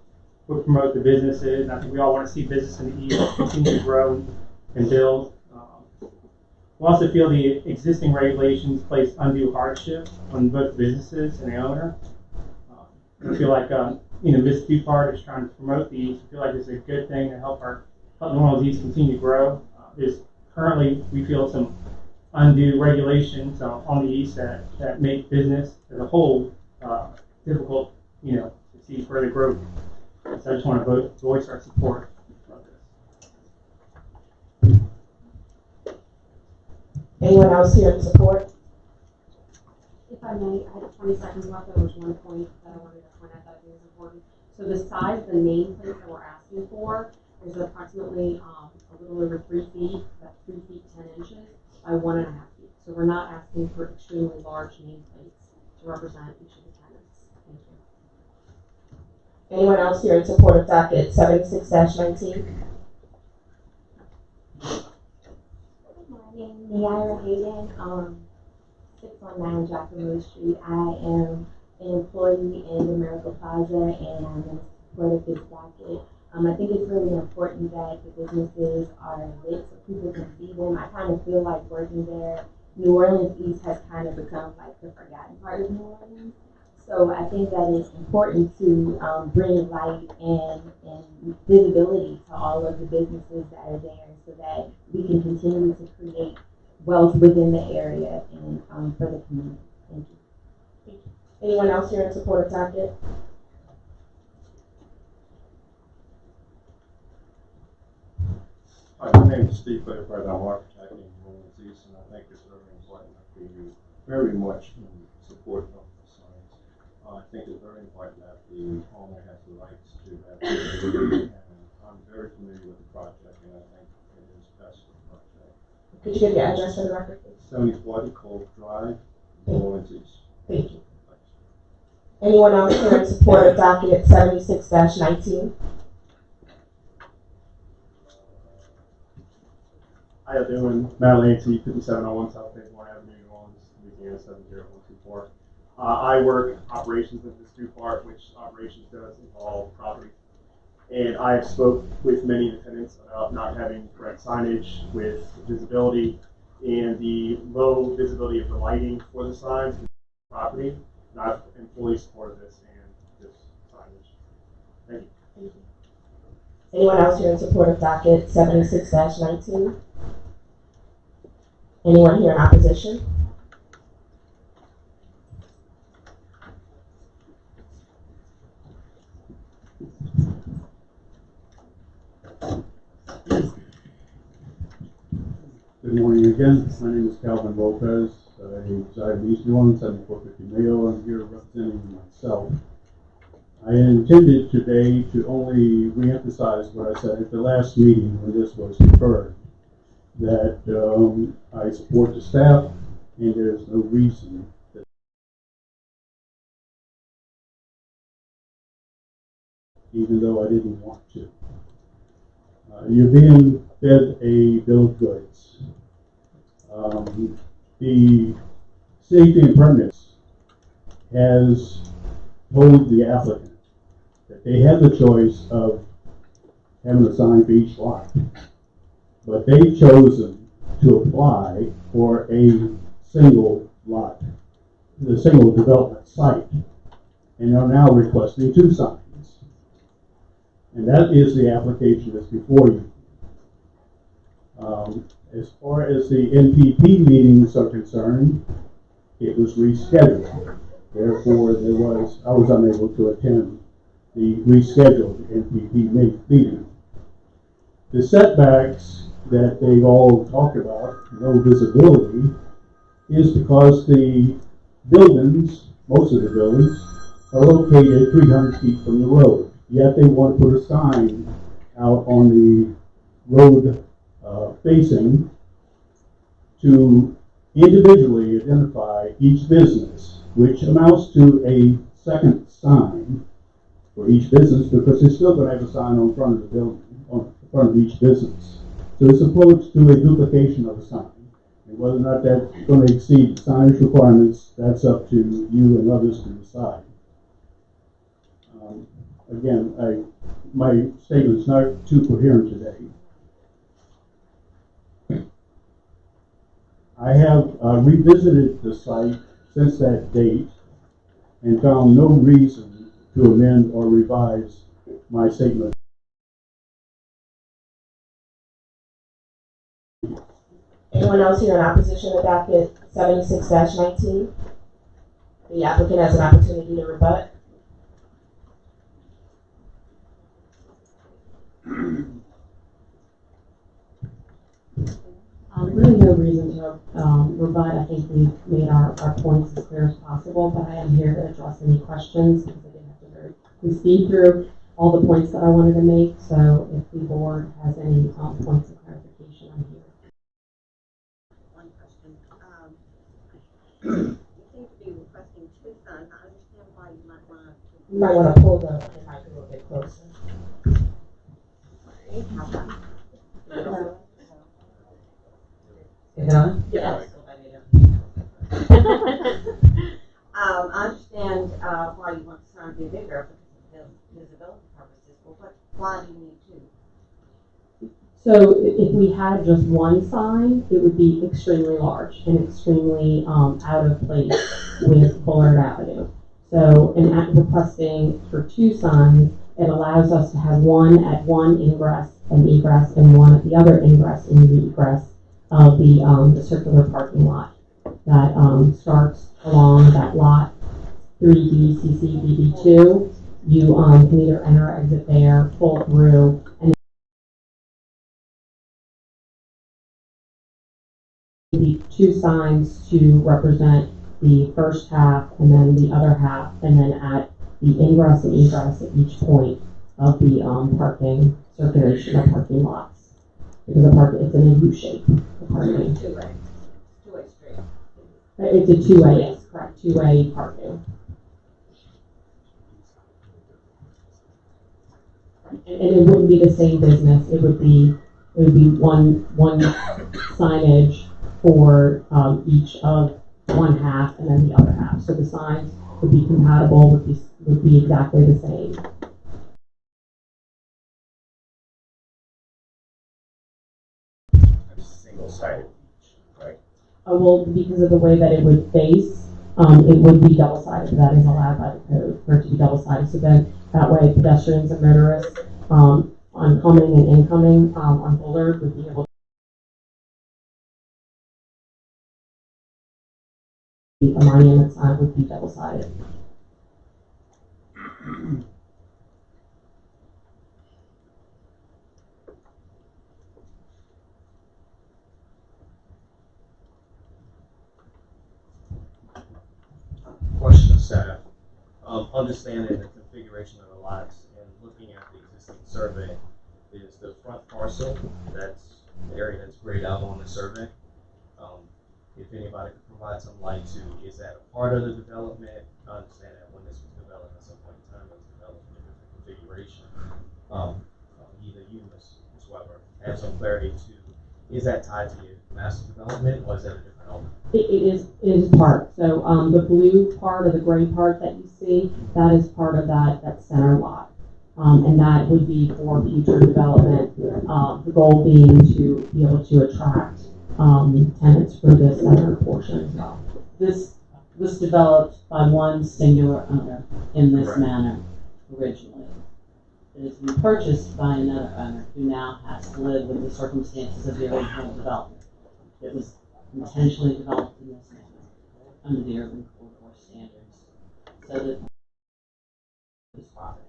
promote the businesses. And I think we all want to see business in the east continue to grow and build. We also feel the existing regulations place undue hardship on both businesses and the owner. I feel like Mississippi part is trying to promote the East. I feel like it's a good thing to help New Orleans East continue to grow. Is currently we feel some undue regulations on the East that make business as a whole difficult, to see further growth. So I just want to voice our support of this. Anyone else here in support? If I may, I have 20 seconds left. There was one point that I wanted to point out that I think is important. So the size of the nameplate that we're asking for is approximately a little over 3 feet, about 3 feet 10 inches by 1.5 feet. So we're not asking for extremely large nameplates to represent each of the tenants. Thank you. Anyone else here in support of docket 76-19? Good morning, Neira Hayden, 619 Jackson Street. I am an employee in the Miracle Plaza, and I'm in support of this docket. I think it's really important that the businesses are lit so people can see them. I kind of feel like working there, New Orleans East has kind of become like the forgotten part of New Orleans. So I think that it's important to bring light and visibility to all of the businesses that are there so that we can continue to create wealth within the area and for the community. Thank you. Anyone else here in support of docket? Hi, my name is Steve Claybert. I'm architect in New Orleans East, and I think it's very important that we very much in support of the signs. I think it's very important that the owner has the rights to have visibility, and I'm very familiar with the project, and I think it is best for the project. Could you give your address for the record, please? 7040 Cove Drive, New Orleans East. Thank you. Anyone else here in support of docket 76-19? How you doing? Matt Lancy, 5701 South Claiborne Avenue, New Orleans, Louisiana 70124. I work operations at this two part, which operations does involve property. And I have spoke with many of the tenants about not having correct signage with visibility and the low visibility of the lighting for the signs and property. And I've fully supported this and this signage. Thank you. Thank you. Anyone else here in support of docket 76-19? Anyone here in opposition? Good morning again. My name is Calvin Lopez. I reside in East New Orleans, 7450 Mayo. I'm here representing myself. I intended today to only reemphasize what I said at the last meeting when this was deferred, that I support the staff and there's no reason that even though I didn't want to. You're being fed a bill of goods. The safety and permits has told the applicant that they have the choice of having a sign for each lot, but they've chosen to apply for a single lot, the single development site, and are now requesting 2 signs. And that is the application that's before you. As far as the NPP meetings are concerned, it was rescheduled. Therefore, I was unable to attend the rescheduled NPP meeting. The setbacks that they've all talked about, no visibility, is because the buildings, most of the buildings, are located 300 feet from the road. Yet they want to put a sign out on the road facing to individually identify each business, which amounts to a second sign for each business because they're still going to have a sign on front of the building, on front of each business. So it's opposed to a duplication of a sign. And whether or not that's going to exceed signage requirements, that's up to you and others to decide. Again, my statement's not too coherent today. I have revisited the site since that date and found no reason to amend or revise my statement. Anyone else here in opposition to docket 76-19? The applicant has an opportunity to rebut. Really no reason to rebut. I think we've made our points as clear as possible, but I am here to address any questions because I didn't have to very quickly speed through all the points that I wanted to make. So if the board has any points of clarification, I'm here. One question. You seem to be requesting two signs. I understand why you might want to. You might want to pull the mic a little bit closer. How about? Is it on? Yes. I understand why you want the sign to be bigger because of visibility purposes, but why do you need two? So if we had just one sign, it would be extremely large and extremely out of place with Bullard Avenue. So in requesting for two signs, it allows us to have one at one ingress and egress and one at the other ingress and egress of the circular parking lot that starts along that lot 3BCCBD2. You can either enter or exit there, pull through, and the two signs to represent the first half and then the other half, and then at the ingress and egress at each point of the parking circulation of parking lots. Because it's in a U shape, the parking. Two-way street. It's a two-way, yes, correct, two-way parking. And it wouldn't be the same business. It would be one signage for each of one half and then the other half. So the signs would be compatible, would be exactly the same. Single-sided, right? Well, because of the way that it would face, it would be double-sided. That is allowed by the code for it to be double-sided. So then that way pedestrians and motorists oncoming and incoming on Bullard would be able to. A monument sign would be double-sided. Question of staff. Understanding the configuration of the lots and looking at the existing survey, is the front parcel, that's the area that's grayed out on the survey. If anybody could provide some light to, is that a part of the development? I understand that when this was developed at some point in time, it was developed in a different configuration. Either you, Ms. Weber, have some clarity to, is that tied to your master development or is that a different owner? It is part. So the blue part or the gray part that you see, that is part of that center lot. And that would be for future development. The goal being to be able to attract tenants for this center portion as well. This was developed by one singular owner in this manner originally. It has been purchased by another owner who now has to live with the circumstances of the original development. It was intentionally developed in this manner under the urban corridor standards so that this property.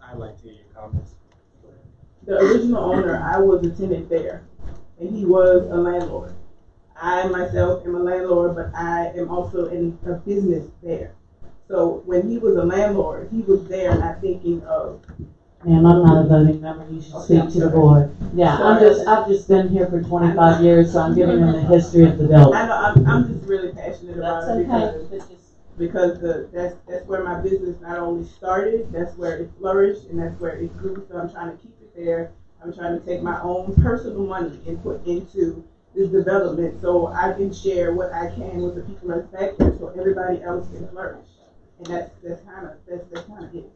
I'd like to hear your comments. The original owner, I was a tenant there, and he was a landlord. I myself am a landlord, but I am also in a business there. So when he was a landlord, he was there not thinking of Ma'am, I'm not a voting member, you should speak to the board. Yeah, I've just been here for 25 years, so I'm giving them the history of the building. I know, I'm just really passionate about it because that's where my business not only started, that's where it flourished, and that's where it grew, so I'm trying to keep it there. I'm trying to take my own personal money and put into this development so I can share what I can with the people that's back there so everybody else can flourish. And that's kind of it.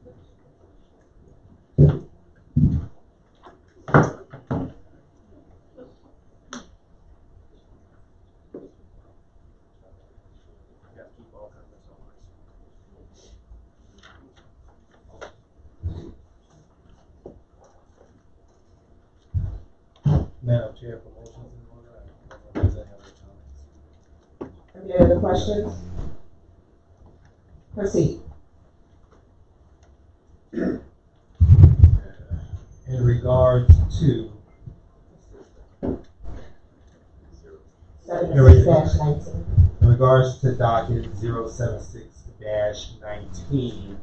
Madam Chair, for motions in order, Any other questions? Proceed. in regards to 76-19. In regards to docket 076-19,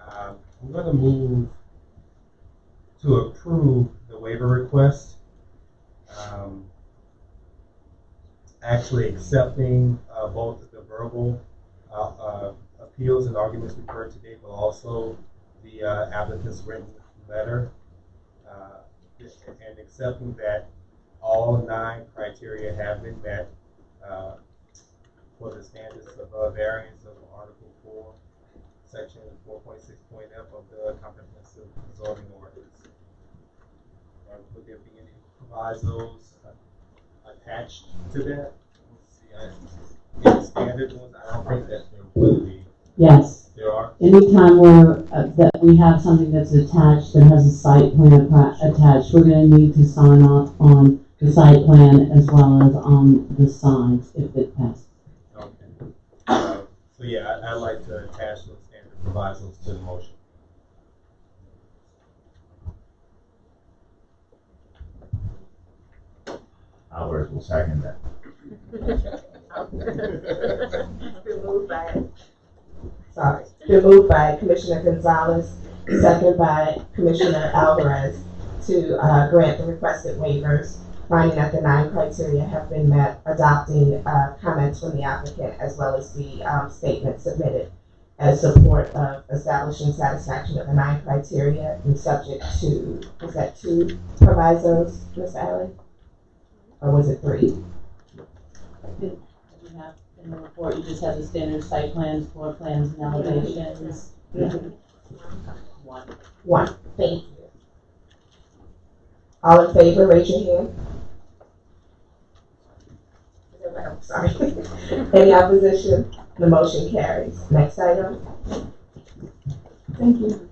I'm going to move to approve the waiver request. Actually accepting both the verbal appeals and arguments we've heard today, but also the applicant's written letter, and accepting that all 9 criteria have been met for the standards of variance of Article 4, Section 4.6.f of the Comprehensive Zoning Ordinance. Would there be any provisos attached to that? Any standard ones? I don't think that there will be. Yes. There are? Anytime that we have something that's attached that has a site plan attached, we're going to need to sign off on the site plan as well as on the signs if it passes. Okay. So yeah, I'd like to attach those standard provisos to the motion. Albers will second that. Been moved by Commissioner Gonzalez, second by Commissioner Alvarez to grant the requested waivers, finding that the 9 criteria have been met, adopting comments from the applicant as well as the statement submitted as support of establishing satisfaction of the 9 criteria and subject to, was that 2 provisos, Ms. Alley? Or was it 3? In the report, you just have the standard site plans, floor plans, and elevations. One. Thank you. All in favor, raise your hand. I'm sorry. Any opposition? The motion carries. Next item. Thank you.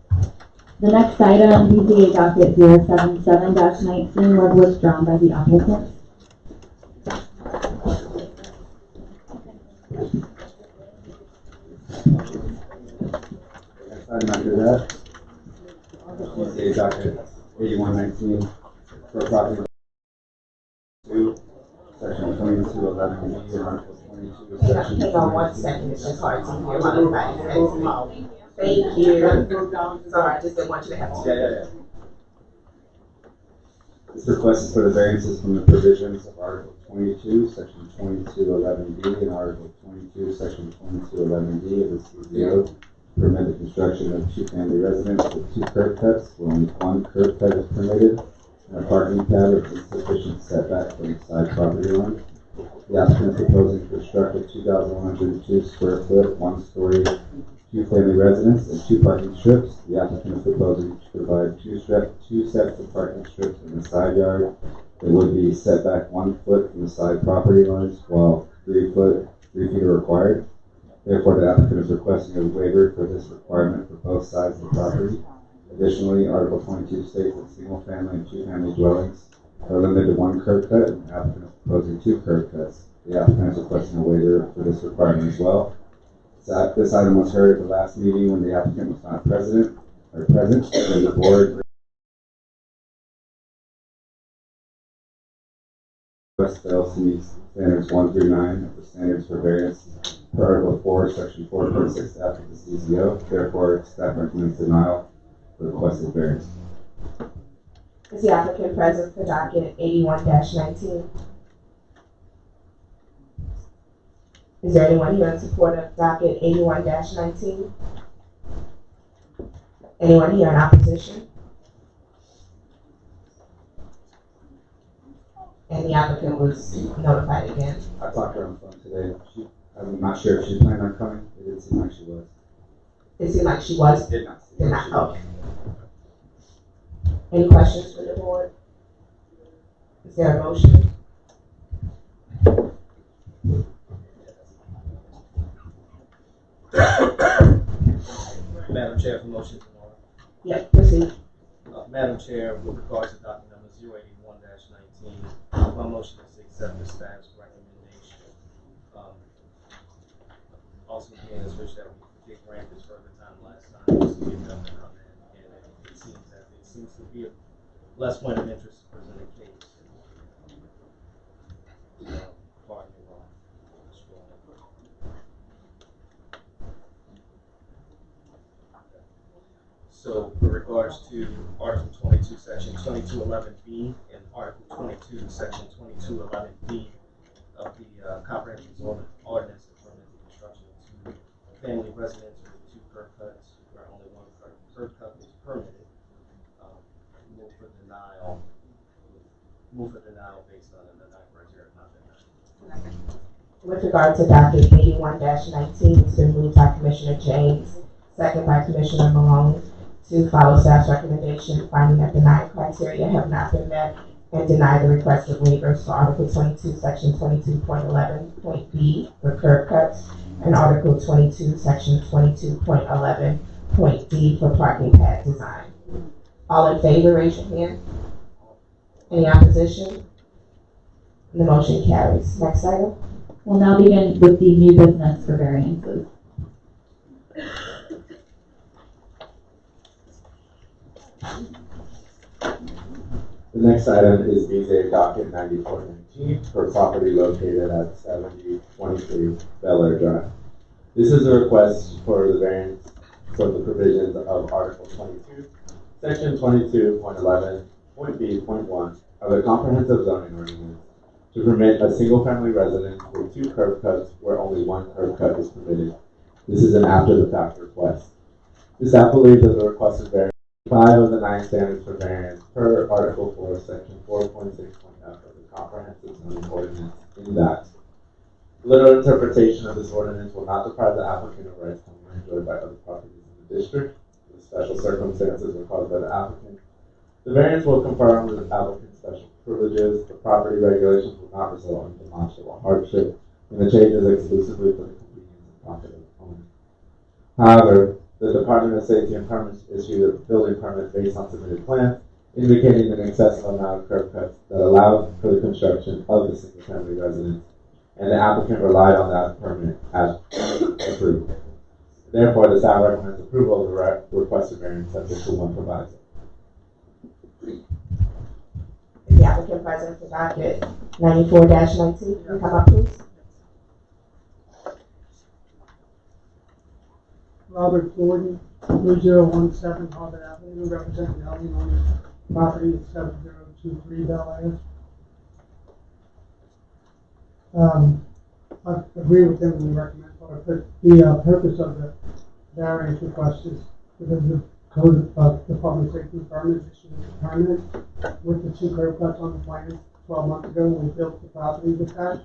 The next item, BZA docket 077-19, was withdrawn by the applicant. Item after that, BZA docket 8119 for property 2, section 2211B and article 22, section Hang on 1 second, it's just hard to hear while everybody's Thank you. Sorry, I just didn't want you to have to. Yeah. This request is for the variances from the provisions of Article 22, Section 2211B, and Article 22, Section 2211D of the CZO to permit the construction of 2-family residence with 2 curb cuts, where only 1 curb cut is permitted, and a parking pad with insufficient setback from the side property line. The applicant is proposing to construct a 2,102 square foot, 1-story 2-family residence and 2 parking strips. The applicant is proposing to provide 2 sets of parking strips in the side yard. They would be set back 1 foot from the side property lines, while 3 feet are required. Therefore, the applicant is requesting a waiver for this requirement for both sides of the property. Additionally, Article 22 states that single-family and 2-family dwellings are limited to 1 curb cut, and the applicant is proposing 2 curb cuts. The applicant is requesting a waiver for this requirement as well. This item was heard at the last meeting when the applicant was not present, and the board fails to meet standards 1 through 9 of the standards for variance per Article 4, Section 4.6F of the CZO. Therefore, staff recommends denial the requested variance. Is the applicant present for docket 81-19? Is there anyone here in support of docket 81-19? Anyone here in opposition? And the applicant was notified again. I talked to her on the phone today. I'm not sure if she's planning on coming. It didn't seem like she was. It seemed like she was. Did not. Did not. Okay. Any questions for the board? Is there a motion? Madam Chair, for motions in order. Yeah, proceed. Madam Chair, with regards to docket number 081-19, my motion is to accept the staff's recommendation. Also, again, is wish that we get granted further time last time, just to get them to come in, and it seems to be a less point of interest to present a case. Pardon me while I'm scrolling. So, with regards to Article 22, Section 2211B, and Article 22, Section 2211B of the Comprehensive Ordinance to permit the construction of 2 family residences with 2 curb cuts, where only 1 curb cut is permitted. Move for denial based on the denial criteria not been met. With regard to docket 81-19, it's been moved by Commissioner James, second by Commissioner Malone, to follow staff's recommendation, finding that denial criteria have not been met, and deny the requested waivers for Article 22, Section 22.11, point B for curb cuts, and Article 22, Section 22.11, point D for parking pad design. All in favor, raise your hand. Any opposition? The motion carries. Next item. We'll now begin with the new business for variances. The next item is BZA docket 9419 for property located at 7023 Bel Air Drive. This is a request for the variance for the provisions of Article 22, Section 22.11, point B, point 1 of the Comprehensive Zoning Ordinance to permit a single-family residence with 2 curb cuts where only 1 curb cut is permitted. This is an after-the-fact request. The staff believes that the requested variance 5 of the 9 standards for variance per Article 4, Section 4.6.f of the Comprehensive Zoning Ordinance in that literal interpretation of this ordinance will not deprive the applicant of rights commonly enjoyed by other properties in the district. The special circumstances are caused by the applicant. The variance will confer on the applicant's special privileges. The property regulations will not result in demonstrable hardship, and the change is exclusively for the convenience and profit of the owner. However, the Department of Safety and Permits issued a building permit based on submitted plans, indicating an excessive amount of curb cuts that allowed for the construction of the single-family residence, and the applicant relied on that permit as approved. Therefore, the staff recommends approval of the requested variance subject to 1 proviso. Is the applicant present for docket 94-19? Can you come up, please? Robert Gordon, 3017 Harvard Avenue, representing the Alvin on property at 7023 Bel Air. I agree with them and recommend for it, but the purpose of the variance request is because the Code of Department of Safety and Permits issued a permit with the 2 curb cuts on the plan 12 months ago when we built the property with that,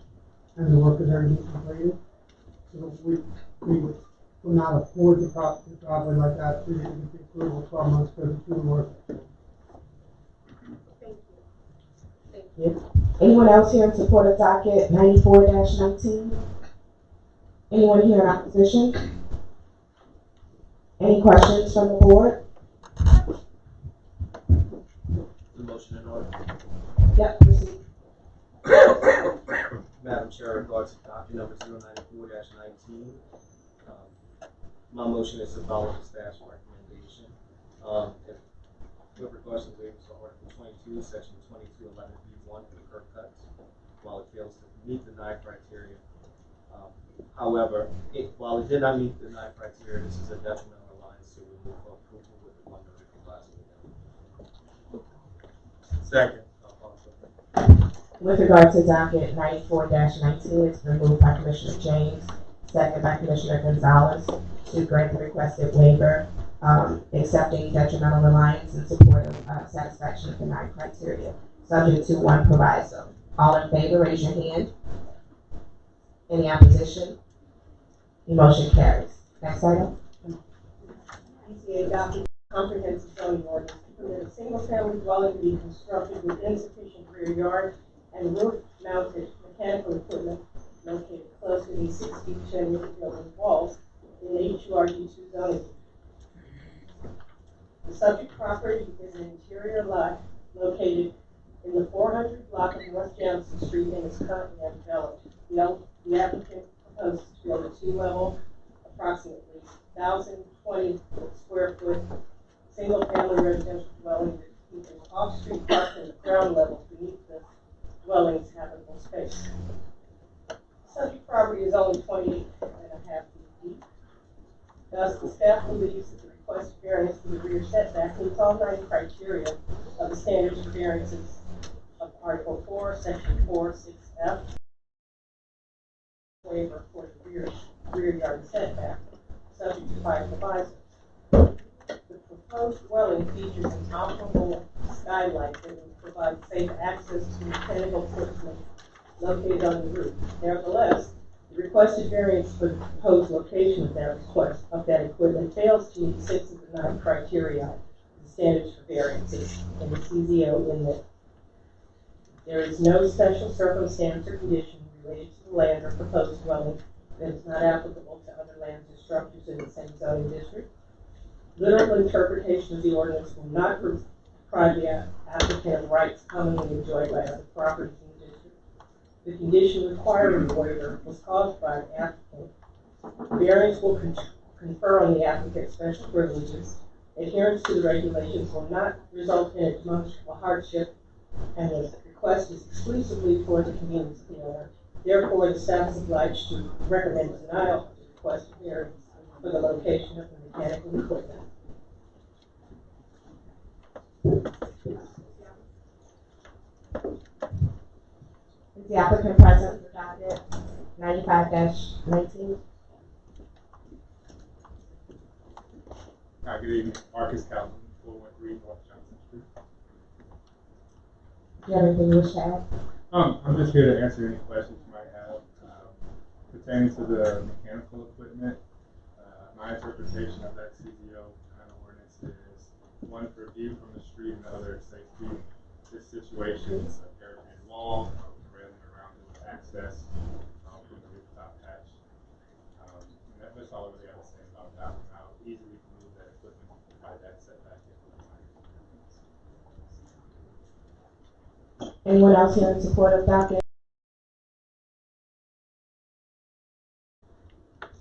and the work is already completed. So we would not afford the property like that. We didn't get the approval 12 months ago to do the work. Thank you. Anyone else here in support of docket 94-19? Anyone here in opposition? Any questions from the board? The motion in order. Yep, proceed. Madam Chair, in regards to docket number 094-19, my motion is to follow the staff's recommendation. With regards to waivers for Article 22, Section 2211B1 for curb cuts, while it fails to meet the 9 criteria. However, while it did not meet the 9 criteria, this is a detrimental reliance to remove approval with 1 notification. Second. With regard to docket 94-19, it's been moved by Commissioner James, second by Commissioner Gonzalez, to grant the requested waiver, accepting detrimental reliance in support of satisfaction of the 9 criteria, subject to 1 proviso. All in favor, raise your hand. Any opposition? The motion carries. Next item. ECA adopted comprehensive zoning ordinance to permit a single-family dwelling to be constructed with insufficient rear yard and roof-mounted mechanical equipment located close to the 6 feet general building walls in HURD2 zoning. The subject property is an interior lot located in the 400 block of North Johnson Street and is currently undeveloped. The applicant proposes to build a 2-level, approximately 1,020 square foot, single-family residential dwelling with an off-street parking in the ground level beneath the dwelling's habitable space. The subject property is only 28.5 feet deep. Thus, the staff believes that the requested variance for the rear setback meets all 9 criteria of the standards for variances of Article 4, Section 4, 6F. Waiver for the rear yard setback, subject to 5 provisos. The proposed dwelling features an operable skylight that will provide safe access to mechanical equipment located on the roof. Nevertheless, the requested variance for the proposed location of that equipment fails to meet 6 of the 9 criteria, the standards for variances in the CZO, in that there is no special circumstance or condition related to the land or proposed dwelling that is not applicable to other lands or structures in the same zoning district. Literal interpretation of the ordinance will not deprive the applicant of rights commonly enjoyed by other properties in the district. The condition requiring the waiver was caused by the applicant. Variance will confer on the applicant special privileges. Adherence to the regulations will not result in a demonstrable hardship, and the request is exclusively for the convenience of the owner. Therefore, the staff is obliged to recommend denial of the requested variance for the location of the mechanical equipment. Is the applicant present for docket 95-19? Good evening, Marcus Calvin, 413 North Johnson Street. Do you have anything you wish to add? I'm just here to answer any questions you might have pertaining to the mechanical equipment. My interpretation of that CZO kind of ordinance is one for view from the street, and the other safety. This situation is a barricaded wall with a railing around it with access from the rooftop hatch. And that's all I really have to say about that one. How easily we can move that equipment by that setback. Anyone else here in support of docket?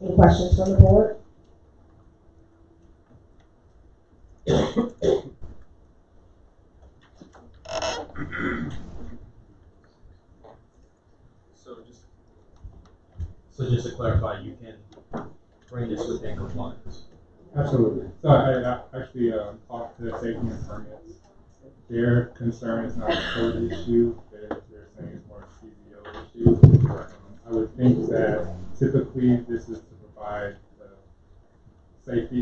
Any questions from the board? So just to clarify, you can bring this within compliance. Absolutely. So I actually talked to the safety and permits. Their concern is not a code issue. They're saying it's more a CZO issue. I would think that typically this is to provide the safety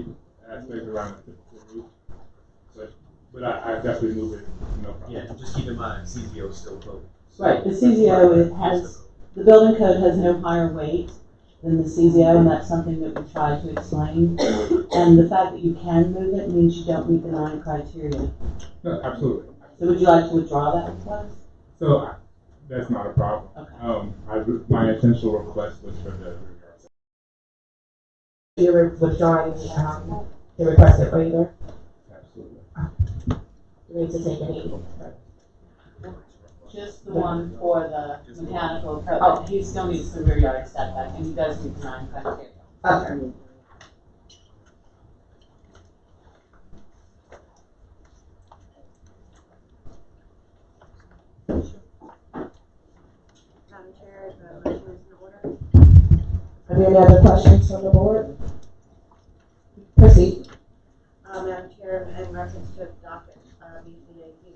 aspect around the roof. But I definitely move it, no problem. Yeah, just keep in mind, CZO is still code. Right, the CZO has, the building code has no higher weight than the CZO, and that's something that we try to explain. And the fact that you can move it means you don't meet the 9 criteria. No, absolutely. So would you like to withdraw that request? So that's not a problem. Okay. My intentional request was for the regards. You're withdrawing the requested waiver? Absolutely. You need to take any. Just the one for the mechanical equipment. He still needs the rear yard setback, and he does meet the 9 criteria. Okay. Madam Chair, the motion is in order. Are there any other questions from the board? Proceed. Madam Chair, in reference to docket BCA 095-19.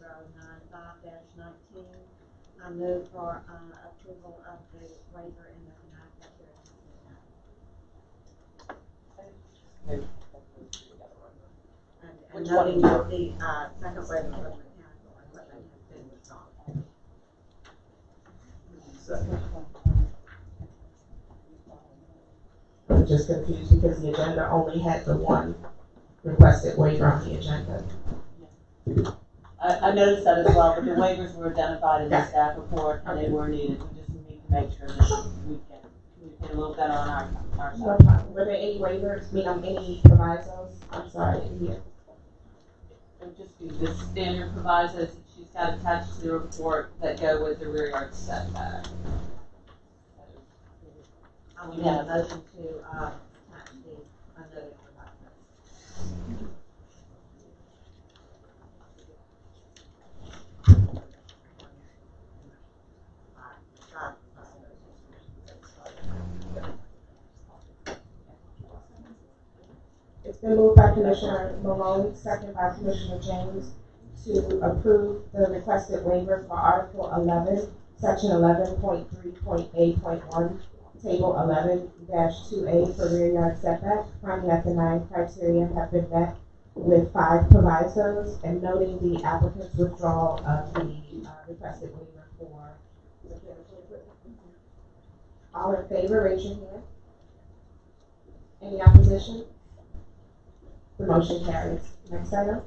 I move for approval of the waiver in the denied criteria. And noting that the second waiver for the mechanical equipment has been withdrawn. I'm just confused because the agenda only had the one requested waiver on the agenda. I noticed that as well, but the waivers were identified in the staff report and they were needed. We just need to make sure that we can communicate a little better on our No side. problem. Were there any waivers, any provisos? I'm sorry, I didn't hear. It would just be the standard provisos that she's got attached to the report that go with the rear yard setback. I would have a motion to attach the unnoted provisos. It's been moved by Commissioner Malone, second by Commissioner James, to approve the requested waiver for Article 11, Section 11.3.8.1, Table 11-2A for rear yard setback, finding that the 9 criteria have been met with 5 provisos, and noting the applicant's withdrawal of the requested waiver for mechanical equipment. All in favor, raise your hand. Any opposition? The motion carries. Next item.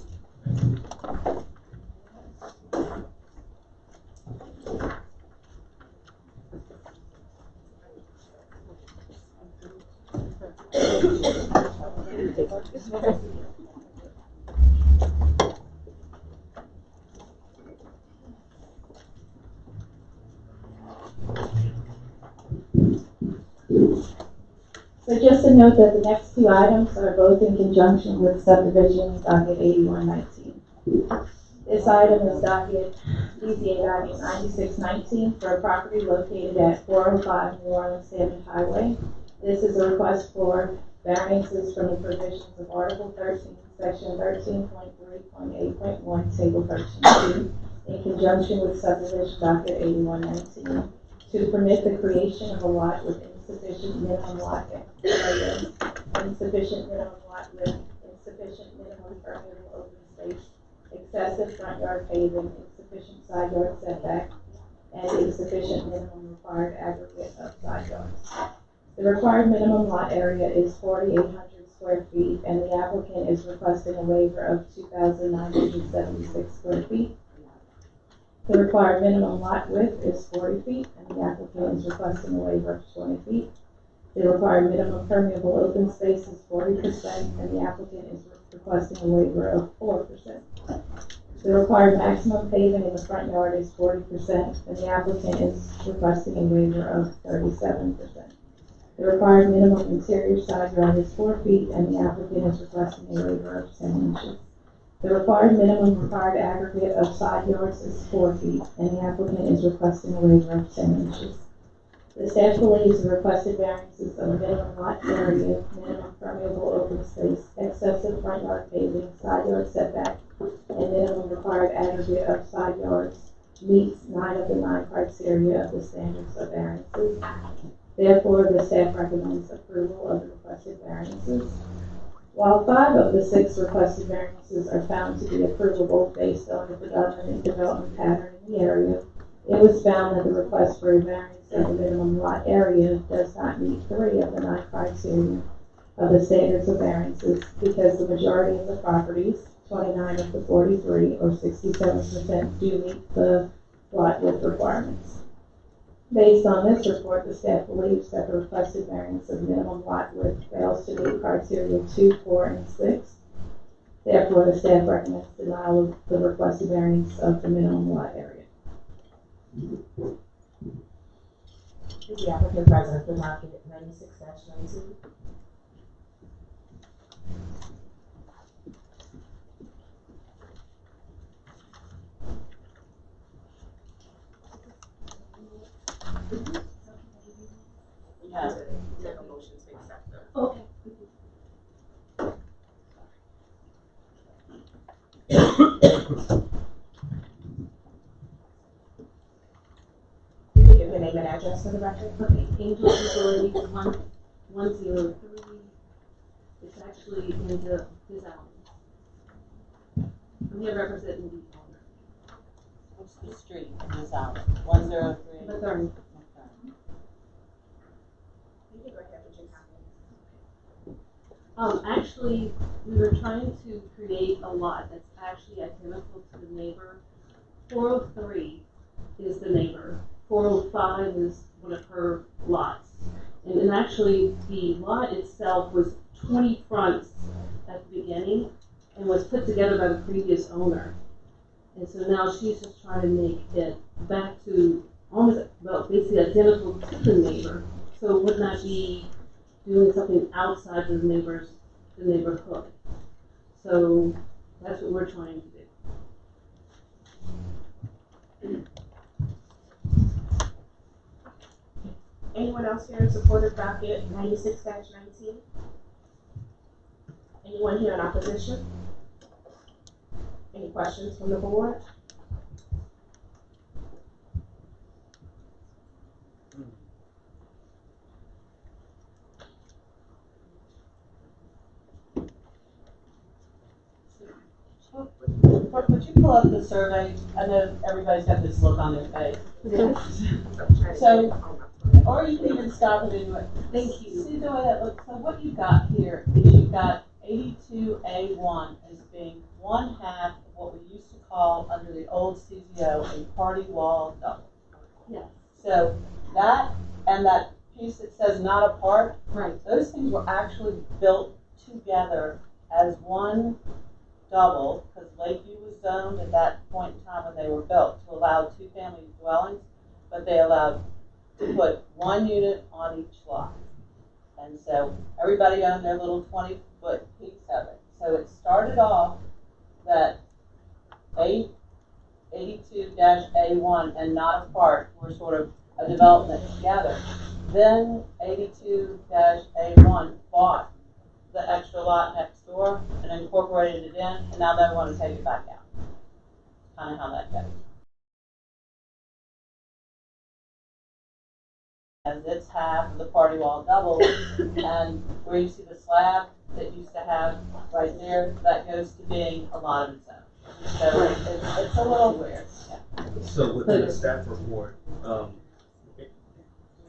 So just to note that the next 2 items are both in conjunction with subdivision docket 8119. This item is docket BZA docket 9619 for a property located at 405 New Orleans Salmon Highway. This is a request for variances from the provisions of Article 13, Section 13.3.8.1, Table 13.2, in conjunction with subdivision docket 8119, to permit the creation of a lot with insufficient minimum lot area, insufficient minimum lot width, insufficient minimum permeable open space, excessive front yard paving, insufficient side yard setback, and insufficient minimum required aggregate of side yards. The required minimum lot area is 4,800 square feet, and the applicant is requesting a waiver of 2,976 square feet. The required minimum lot width is 40 feet, and the applicant is requesting a waiver of 20 feet. The required minimum permeable open space is 40%, and the applicant is requesting a waiver of 4%. The required maximum paving in the front yard is 40%, and the applicant is requesting a waiver of 37%. The required minimum interior side yard is 4 feet, and the applicant is requesting a waiver of 10 inches. The required minimum required aggregate of side yards is 4 feet, and the applicant is requesting a waiver of 10 inches. The staff believes the requested variances of minimum lot area, minimum permeable open space, excessive front yard paving, side yard setback, and minimum required aggregate of side yards meets 9 of the 9 criteria of the standards of variances. Therefore, the staff recommends approval of the requested variances. While 5 of the 6 requested variances are found to be approvable based on the predominant development pattern in the area, it was found that the request for a variance of the minimum lot area does not meet 3 of the 9 criteria of the standards of variances because the majority of the properties, 29 of the 43, or 67%, do meet the lot width requirements. Based on this report, the staff believes that the requested variance of minimum lot width fails to meet criteria 2, 4, and 6. Therefore, the staff recommends denial of the requested variance of the minimum lot area. Is the applicant present for docket 96-92? Yes. Make a motion to accept them. Okay. just for the record. Okay, Angel Facility 103. It's actually in the his alley. I'm here representing the owner. What's the street in this alley? 103? The third. You can go ahead with your comments. Actually, we were trying to create a lot that's actually identical to the neighbor. 403 is the neighbor. 405 is one of her lots. And actually, the lot itself was 20 fronts at the beginning and was put together by the previous owner. And so now she's just trying to make it back to almost, well, basically identical to the neighbor. So it would not be doing something outside of the neighborhood. So that's what we're trying to do. Anyone else here in support of docket 96-19? Anyone here in opposition? Any questions from the board? Would you pull up the survey? I know everybody's got this look on their face. So, or you can even stop it anyway. Thank you. See the way that looks? So what you've got here is you've got 82A1 as being one half of what we used to call under the old CZO a party wall double. Yeah. So that and that piece that says not apart, right? Those things were actually built together as one double, because Lakeview was zoned at that point in time when they were built to allow two-family dwellings, but they allowed to put one unit on each lot. And so everybody owned their little 20-foot piece of it. So it started off that 82-A1 and not apart were sort of a development together. Then 82-A1 bought the extra lot next door and incorporated it in, and now they want to take it back out. Kind of how that goes. As its half of the party wall doubles, and where you see the slab that used to have right there, that goes to being a lot of its own. So it's a little weird. Yeah. So within the staff report,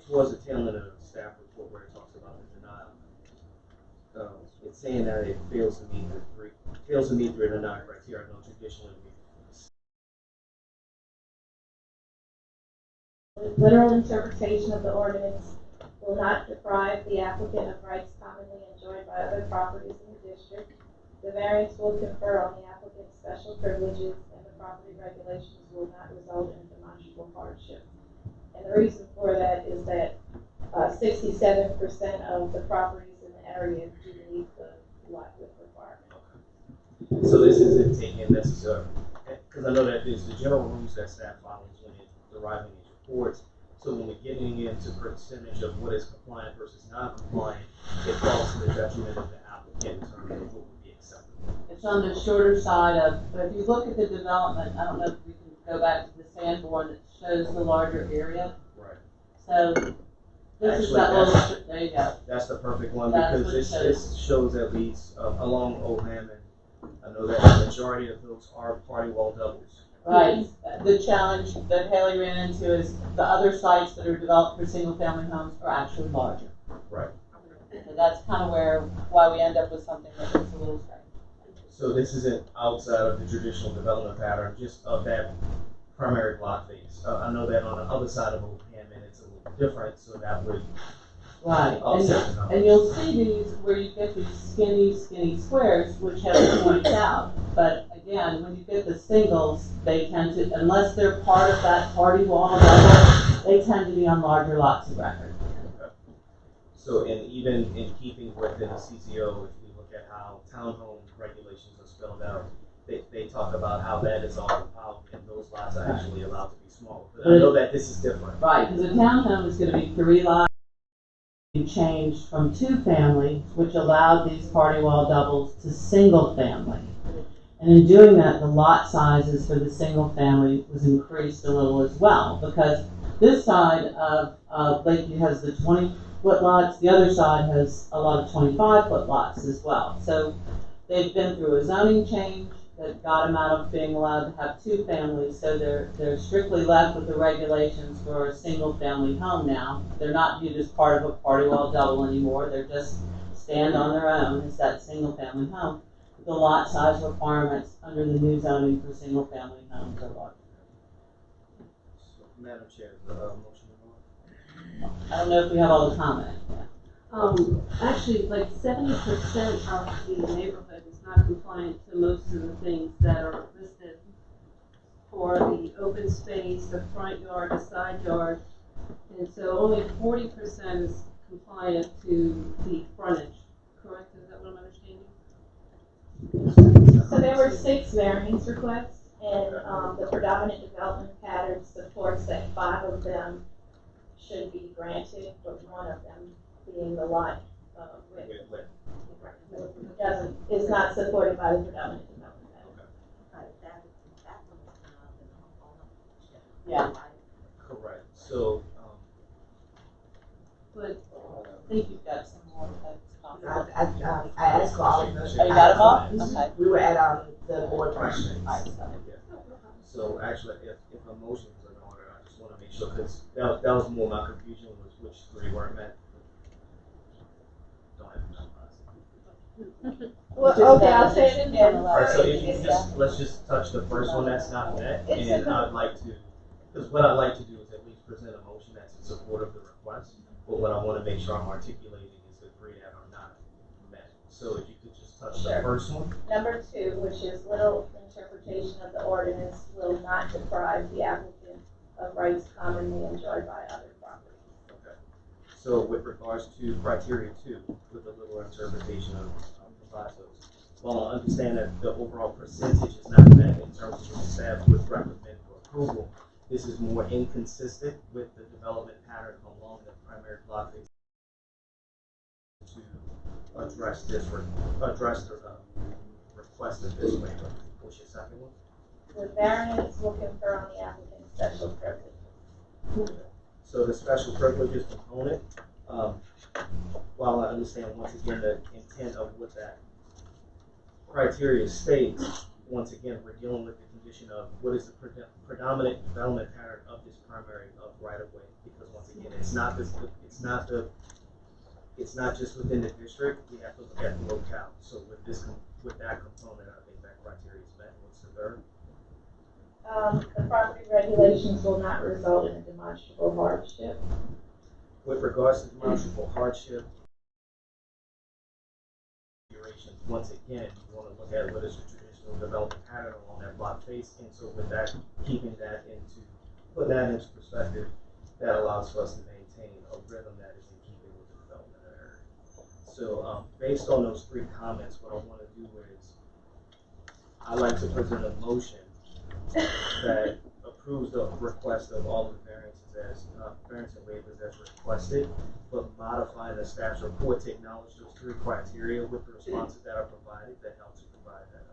towards the tail end of the staff report where it talks about the denial, it's saying that it fails to meet the three denial criteria. No traditionally. Literal interpretation of the ordinance will not deprive the applicant of rights commonly enjoyed by other properties in the district. The variance will confer on the applicant special privileges, and the property regulations will not result in demonstrable hardship. And the reason for that is that 67% of the properties in the area do meet the lot width requirement. So this isn't taking necessary, because I know that there's the general rules that staff follows when it's deriving these reports. So when we're getting into percentage of what is compliant versus non-compliant, it falls to the detriment of the applicant in terms of what would be acceptable. It's on the shorter side of, but if you look at the development, I don't know if we can go back to the Sanborn that shows the larger area. Right. So this is that little, there you go. That's the perfect one, That's because what this shows at least along Oldham, and I know that the majority of those are party wall doubles. Right. The challenge that Haley ran into is the other sites that are developed for single-family homes are actually larger. Right. So that's kind of why we end up with something that looks a little strange. So this isn't outside of the traditional development pattern, just of that primary block phase. I know that on the other side of Oldham, and it's a little different, so that would right. offset the numbers. And you'll see these where you get these skinny squares, which have points out. But again, when you get the singles, they tend to, unless they're part of that party wall level, they tend to be on larger lots of record. Okay. So, and even in keeping with the CCO, if we look at how townhome regulations are spelled out, they talk about how that is all out, and those lots are actually allowed to be smaller. But I know that this is different. Right, because a townhome is going to be 3 lots. You changed from 2-family, which allowed these party wall doubles, to single family. And in doing that, the lot sizes for the single family was increased a little as well, because this side of Lakeview has the 20-foot lots, the other side has a lot of 25-foot lots as well. So they've been through a zoning change that got them out of being allowed to have two families, so they're strictly left with the regulations for a single-family home now. They're not viewed as part of a party wall double anymore. They're just stand on their own as that single-family home. The lot size requirements under the new zoning for single-family homes are larger. Madam Chair, the motion to vote. I don't know if we have all the comments. Actually, like 70% of the neighborhood is not compliant to most of the things that are listed for the open space, the front yard, the side yard, and so only 40% is compliant to the frontage. Correct? Is that what I'm understanding? So there were 6 variance requests, and the predominant development pattern supports that 5 of them should be granted, but 1 of them being the lot is not supported by the predominant development pattern. Yeah. Correct. So, but I think you've got some more. I asked for all of them. Oh, you got them all? Okay. We were at the board questions. so actually, if a motion is in order, I just want to make sure, because that was more my confusion, was which 3 weren't met. Don't have to memorize. Well, okay, I'll say it again. Alright, so if you let's just touch the first one that's not met, and I'd like to, because what I'd like to do is at least present a motion that's in support of the request, but what I want to make sure I'm articulating is the 3 that are not met. So if you could just touch the first one. Number 2, which is little interpretation of the ordinance, will not deprive the applicant of rights commonly enjoyed by other properties. Okay. So with regards to criteria 2, with a little interpretation of provisos, while I understand that the overall percentage is not met in terms of what staff would recommend for approval, this is more inconsistent with the development pattern along the primary block to address the request of this waiver. What's your second one? The variance will confer on the applicant special privileges. So the special privileges component, while I understand once again the intent of what that criteria states, once again we're dealing with the condition of what is the predominant development pattern of this primary right of way, because once again it's not just within the district. We have to look at the locale. So with that component, I think that criteria is met. What's the third? The property regulations will not result in a demonstrable hardship. With regards to demonstrable hardship, once again, you want to look at what is the traditional development pattern along that block face, and so with that, putting that into perspective, that allows for us to maintain a rhythm that is in keeping with the development area. So, based on those 3 comments, what I want to do is, I'd like to present a motion that approves the request of all the variances as variance and waivers as requested, but modifying the staff's report to acknowledge those 3 criteria with the responses that are provided that help to provide that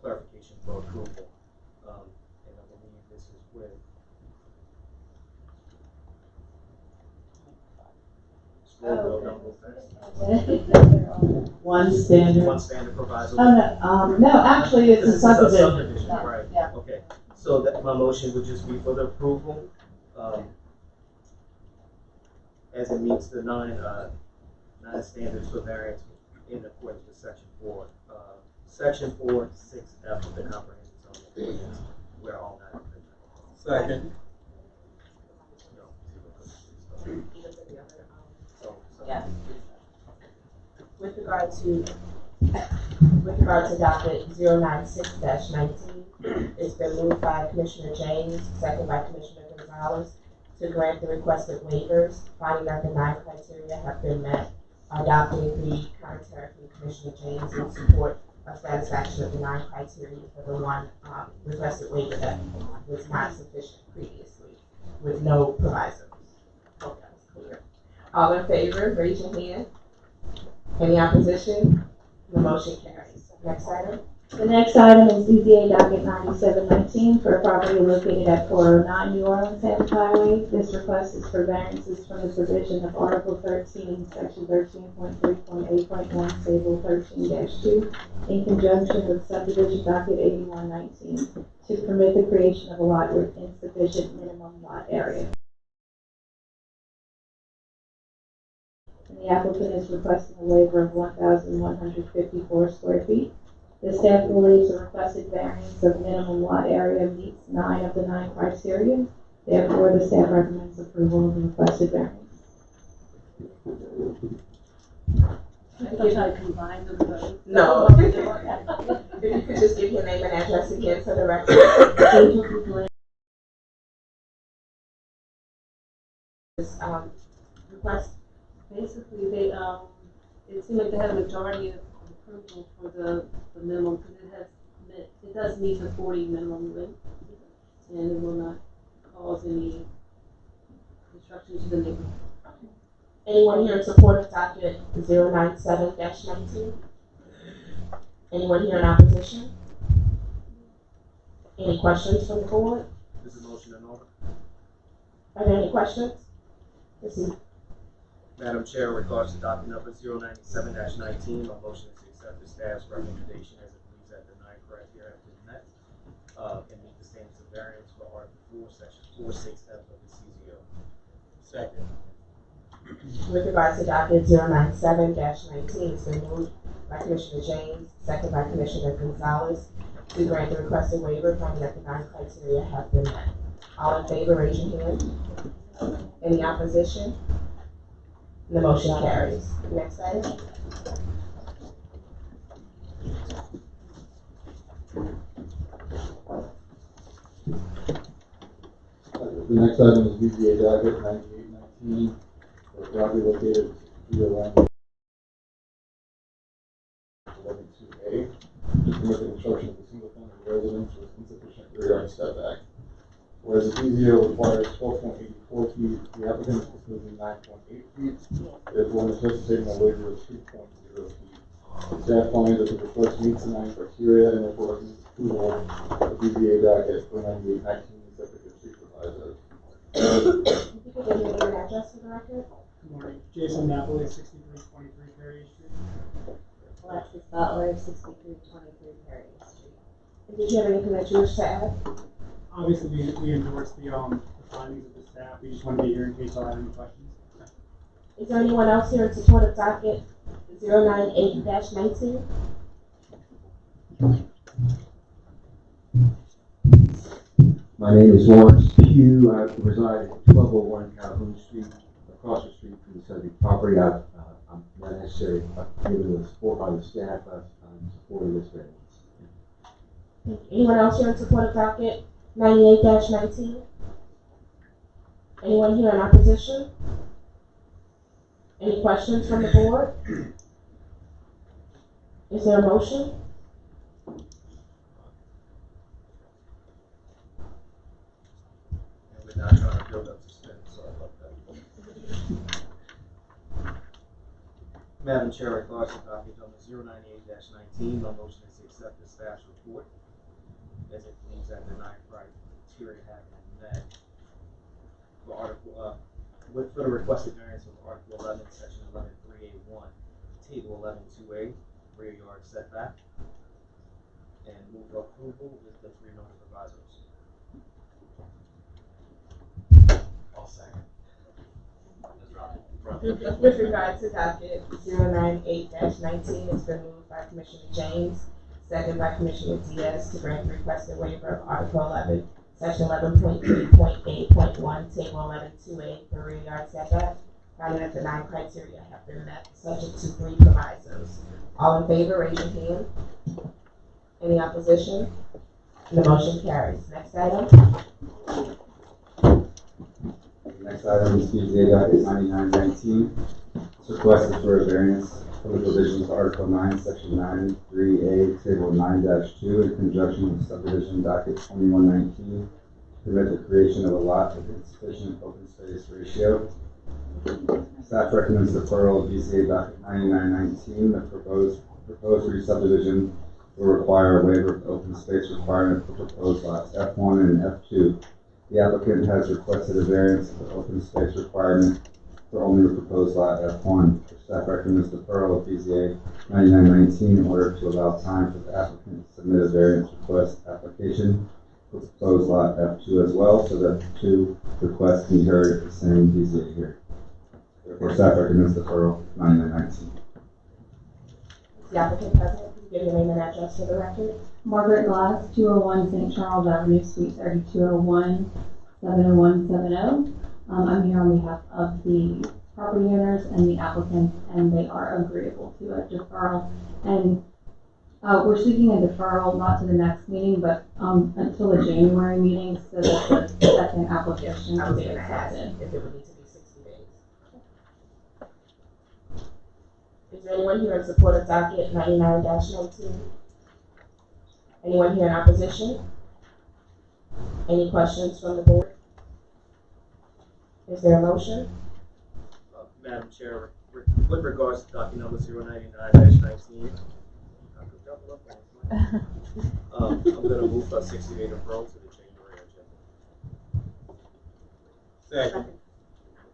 clarification for approval. And I believe this is with One standard. One standard proviso. No, actually, it's a subdivision. Right. Yeah. Okay. So that my motion would just be for the approval, as it meets the 9 standards for variance in accordance with section 4, 6F of the comprehensive zoning ordinance, where all 9 are met. Second. Yes. With regard to docket 096-19, it's been moved by Commissioner James, second by Commissioner Gonzalez, to grant the requested waivers, finding that the 9 criteria have been met, adopting the commentary from Commissioner James in support of satisfaction of the 9 criteria for the 1 requested waiver that was not sufficient previously, with no provisos. Hope that was clear. All in favor, raise your hand. Any opposition? The motion carries. Next item. The next item is BZA docket 9719 for a property located at 409 New Orleans Avenue Highway. This request is for variances from the provision of Article 13, Section 13.3.8.1, Table 13-2, in conjunction with subdivision docket 8119, to permit the creation of a lot with insufficient minimum lot area. And the applicant is requesting a waiver of 1,154 square feet. The staff believes the requested variance of minimum lot area meets 9 of the 9 criteria. Therefore, the staff recommends approval of the requested variance. I thought I combined them both. No. If you could just give your name and address again for the record. Request. Basically, they, it seemed like they had a majority of approval for the minimum, because it does meet the 40 minimum length, and it will not cause any disruption to the neighborhood. Anyone here in support of docket 097-19? Anyone here in opposition? Any questions from the board? This is motion in order. Are there any questions? Madam Chair, in regards to docket number 097-19, my motion is to accept the staff's recommendation as it believes that the 9 criteria have been met and meet the standards of variance for Article 4, Section 46F of the CZO. Second. With regards to docket 097-19, it's been moved by Commissioner James, second by Commissioner Gonzalez, to grant the requested waiver, finding that the 9 criteria have been met. All in favor, raise your hand. Any opposition? The motion carries. Next item. The next item is BZA docket 9819 for a property located at 301 11-2A. To permit the construction of a single-family residence with insufficient rear yard setback. Whereas the BZO requires 12.84 feet, the applicant is proposing 9.8 feet, therefore necessitating a waiver of 3.0 feet. Staff finds that the request meets the 9 criteria and therefore recommends approval of BZA docket for 9819 subject to street provisos. If you could give me your address for the record. Good morning. Jason Napoli, 6323 Perry Street. Alexis Butler, 6323 Perry Street. And did you have anything that you wish to add? Obviously, we endorse the findings of the staff. We just want to be here in case y'all have any questions. Is there anyone else here in support of docket 098-19? My name is Lawrence Pugh. I reside at 1201 Calhoun Street, across the street from the subject property. I'm not necessarily given the support by the staff. I'm supporting this variance. Anyone else here in support of docket 98-19? Anyone here in opposition? Any questions from the board? Is there a motion? And we're not trying to build up suspense, sorry about that. Madam Chair, in regards to docket number 098-19, my motion is to accept the staff's report as it believes that the 9 criteria have been met for Article for the requested variance of Article 11, Section 11.381, Table 11.2A, rear yard setback, and move for approval with the 3 noted provisos. I'll second. With regard to docket 098-19, it's been moved by Commissioner James, second by Commissioner Diaz, to grant the requested waiver of Article 11, Section 11.3.8.1, Table 11.2A, the rear yard setback, finding that the 9 criteria have been met, subject to 3 provisos. All in favor, raise your hand. Any opposition? The motion carries. Next item. Next item is BZA docket 9919. This request is for a variance from the provisions of Article 9, Section 9.3A, Table 9-2, in conjunction with subdivision docket 2119, to permit the creation of a lot with insufficient open space ratio. Staff recommends deferral of BZA docket 9919, the proposed re-subdivision will require a waiver of the open space requirement for proposed lots F1 and F2. The applicant has requested a variance of the open space requirement for only the proposed lot F1. The staff recommends deferral of BZA 9919 in order to allow time for the applicant to submit a variance request application for proposed lot F2 as well, so that the two requests can be heard at the same BZA hearing. Therefore, staff recommends deferral 9919. The applicant present, please give your name and address for the record. Margaret Glass, 201 St. Charles Avenue, Suite 3201, 70170. I'm here on behalf of the property owners and the applicants, and they are agreeable to a deferral. And we're seeking a deferral not to the next meeting, but until the January meeting, so that the second application I can was be going to ask accepted. if it would need to be 60 days. Is there anyone here in support of docket 99-19? Anyone here in opposition? Any questions from the board? Is there a motion? Madam Chair, with regards to docket number 099-19, I'm going to move a 60-day deferral to the January agenda. Second.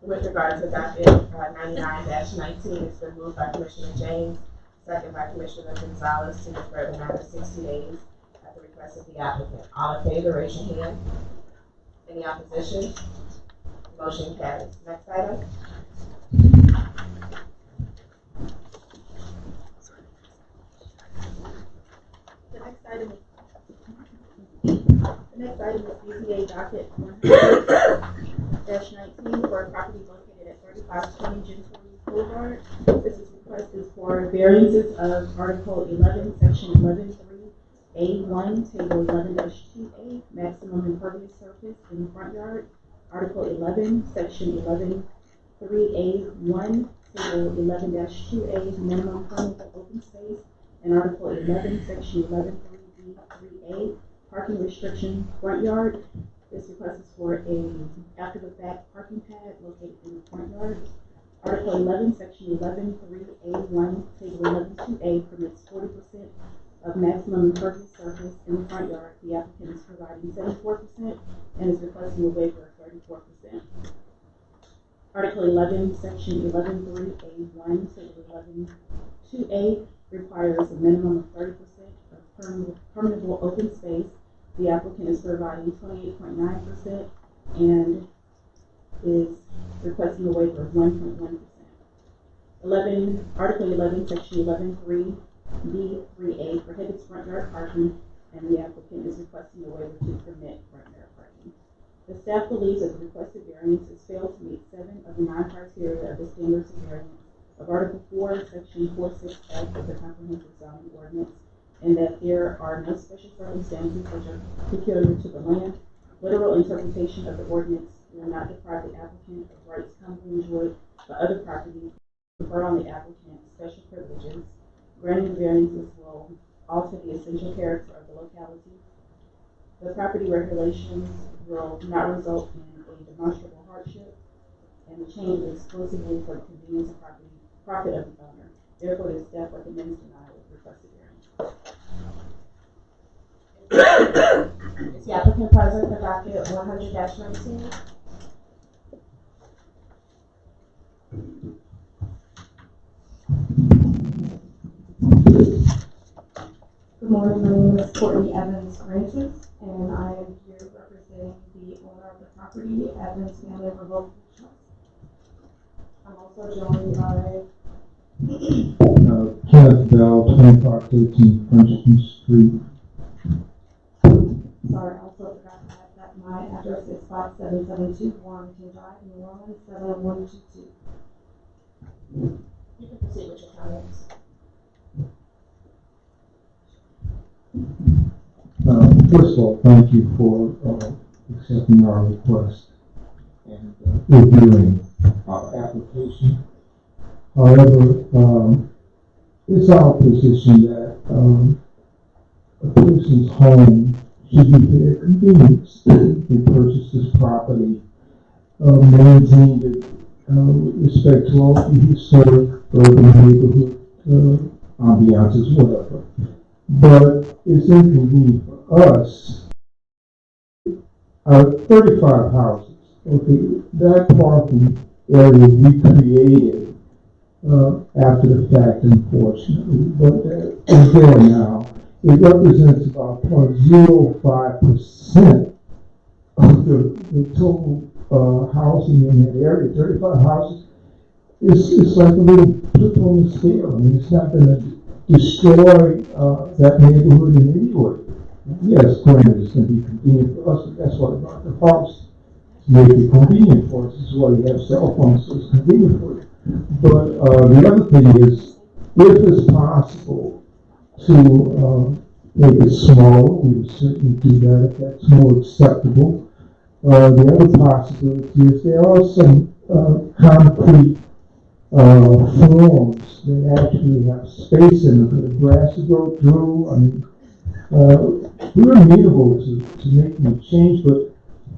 With regard to docket 99-19, it's been moved by Commissioner James, second by Commissioner Gonzalez to defer the matter 60 days at the request of the applicant. All in favor, raise your hand. Any opposition? Motion carries. Next item. The next item is BZA docket 100-19 for a property located at 3520 Gentry Boulevard. This is requested for variances of Article 11, Section 11.3A1, Table 11-2A, maximum impervious surface in the front yard. Article 11, Section 11.3A1, Table 11-2A, minimum permeable open space, and Article 11, Section 11.3B3A, parking restriction front yard. This request is for a after-the-fact parking pad located in the front yard. Article 11, Section 11.3A1, Table 11.2A permits 40% of maximum impervious surface in the front yard. The applicant is providing 74% and is requesting a waiver of 34%. Article 11, Section 11.3A1, Table 11.2A requires a minimum of 30% of permeable open space. The applicant is providing 28.9% and is requesting a waiver of 1.1%. Article 11, Section 11.3B3A prohibits front yard parking, and the applicant is requesting a waiver to permit front yard parking. The staff believes that the requested variance has failed to meet 7 of the 9 criteria of the standards of variance of Article 4, Section 46F of the Comprehensive Zoning Ordinance, and that there are no special circumstances which are peculiar to the land. Literal interpretation of the ordinance will not deprive the applicant of rights commonly enjoyed by other properties, confer on the applicant special privileges. Granting the variances will alter the essential character of the locality. The property regulations will not result in a demonstrable hardship, and the change is exclusively for the convenience and profit of the owner. Therefore, the staff recommends denial of requested variance. Is the applicant present for docket 100-19? Good morning, my name is Courtney Evans Francis, and I am here representing the owner of the property, Evans Family Revocable Trust. I'm also joined by Kenneth Bell, 2513 Princeton Street. Sorry, I also forgot to add that my address is 5772 Warrington Drive, New Orleans, 70122. You can proceed with your comments. First of all, thank you for accepting our request and reviewing our application. However, it's our position that a person's home should be their convenience. They purchase this property, maintained it with respect to all the historic urban neighborhood ambiances, whatever. but it's inconvenient for us. 35 houses, okay, that parking area we created after the fact, unfortunately, but it's there now. It represents about 0.05% of the total housing in that area. 35 houses. It's like a little blip on the scale. I mean, it's not going to destroy that neighborhood in any way. Yes, granted, it's going to be convenient for us, but that's why we bought the house. To make it convenient for us. This is why we have cell phones, so it's convenient for you. But the other thing is, if it's possible to make it smaller, we would certainly do that if that's more acceptable. The other possibility is there are some concrete forms that actually have space in them for the grass to go through. I mean, we're amenable to making a change, but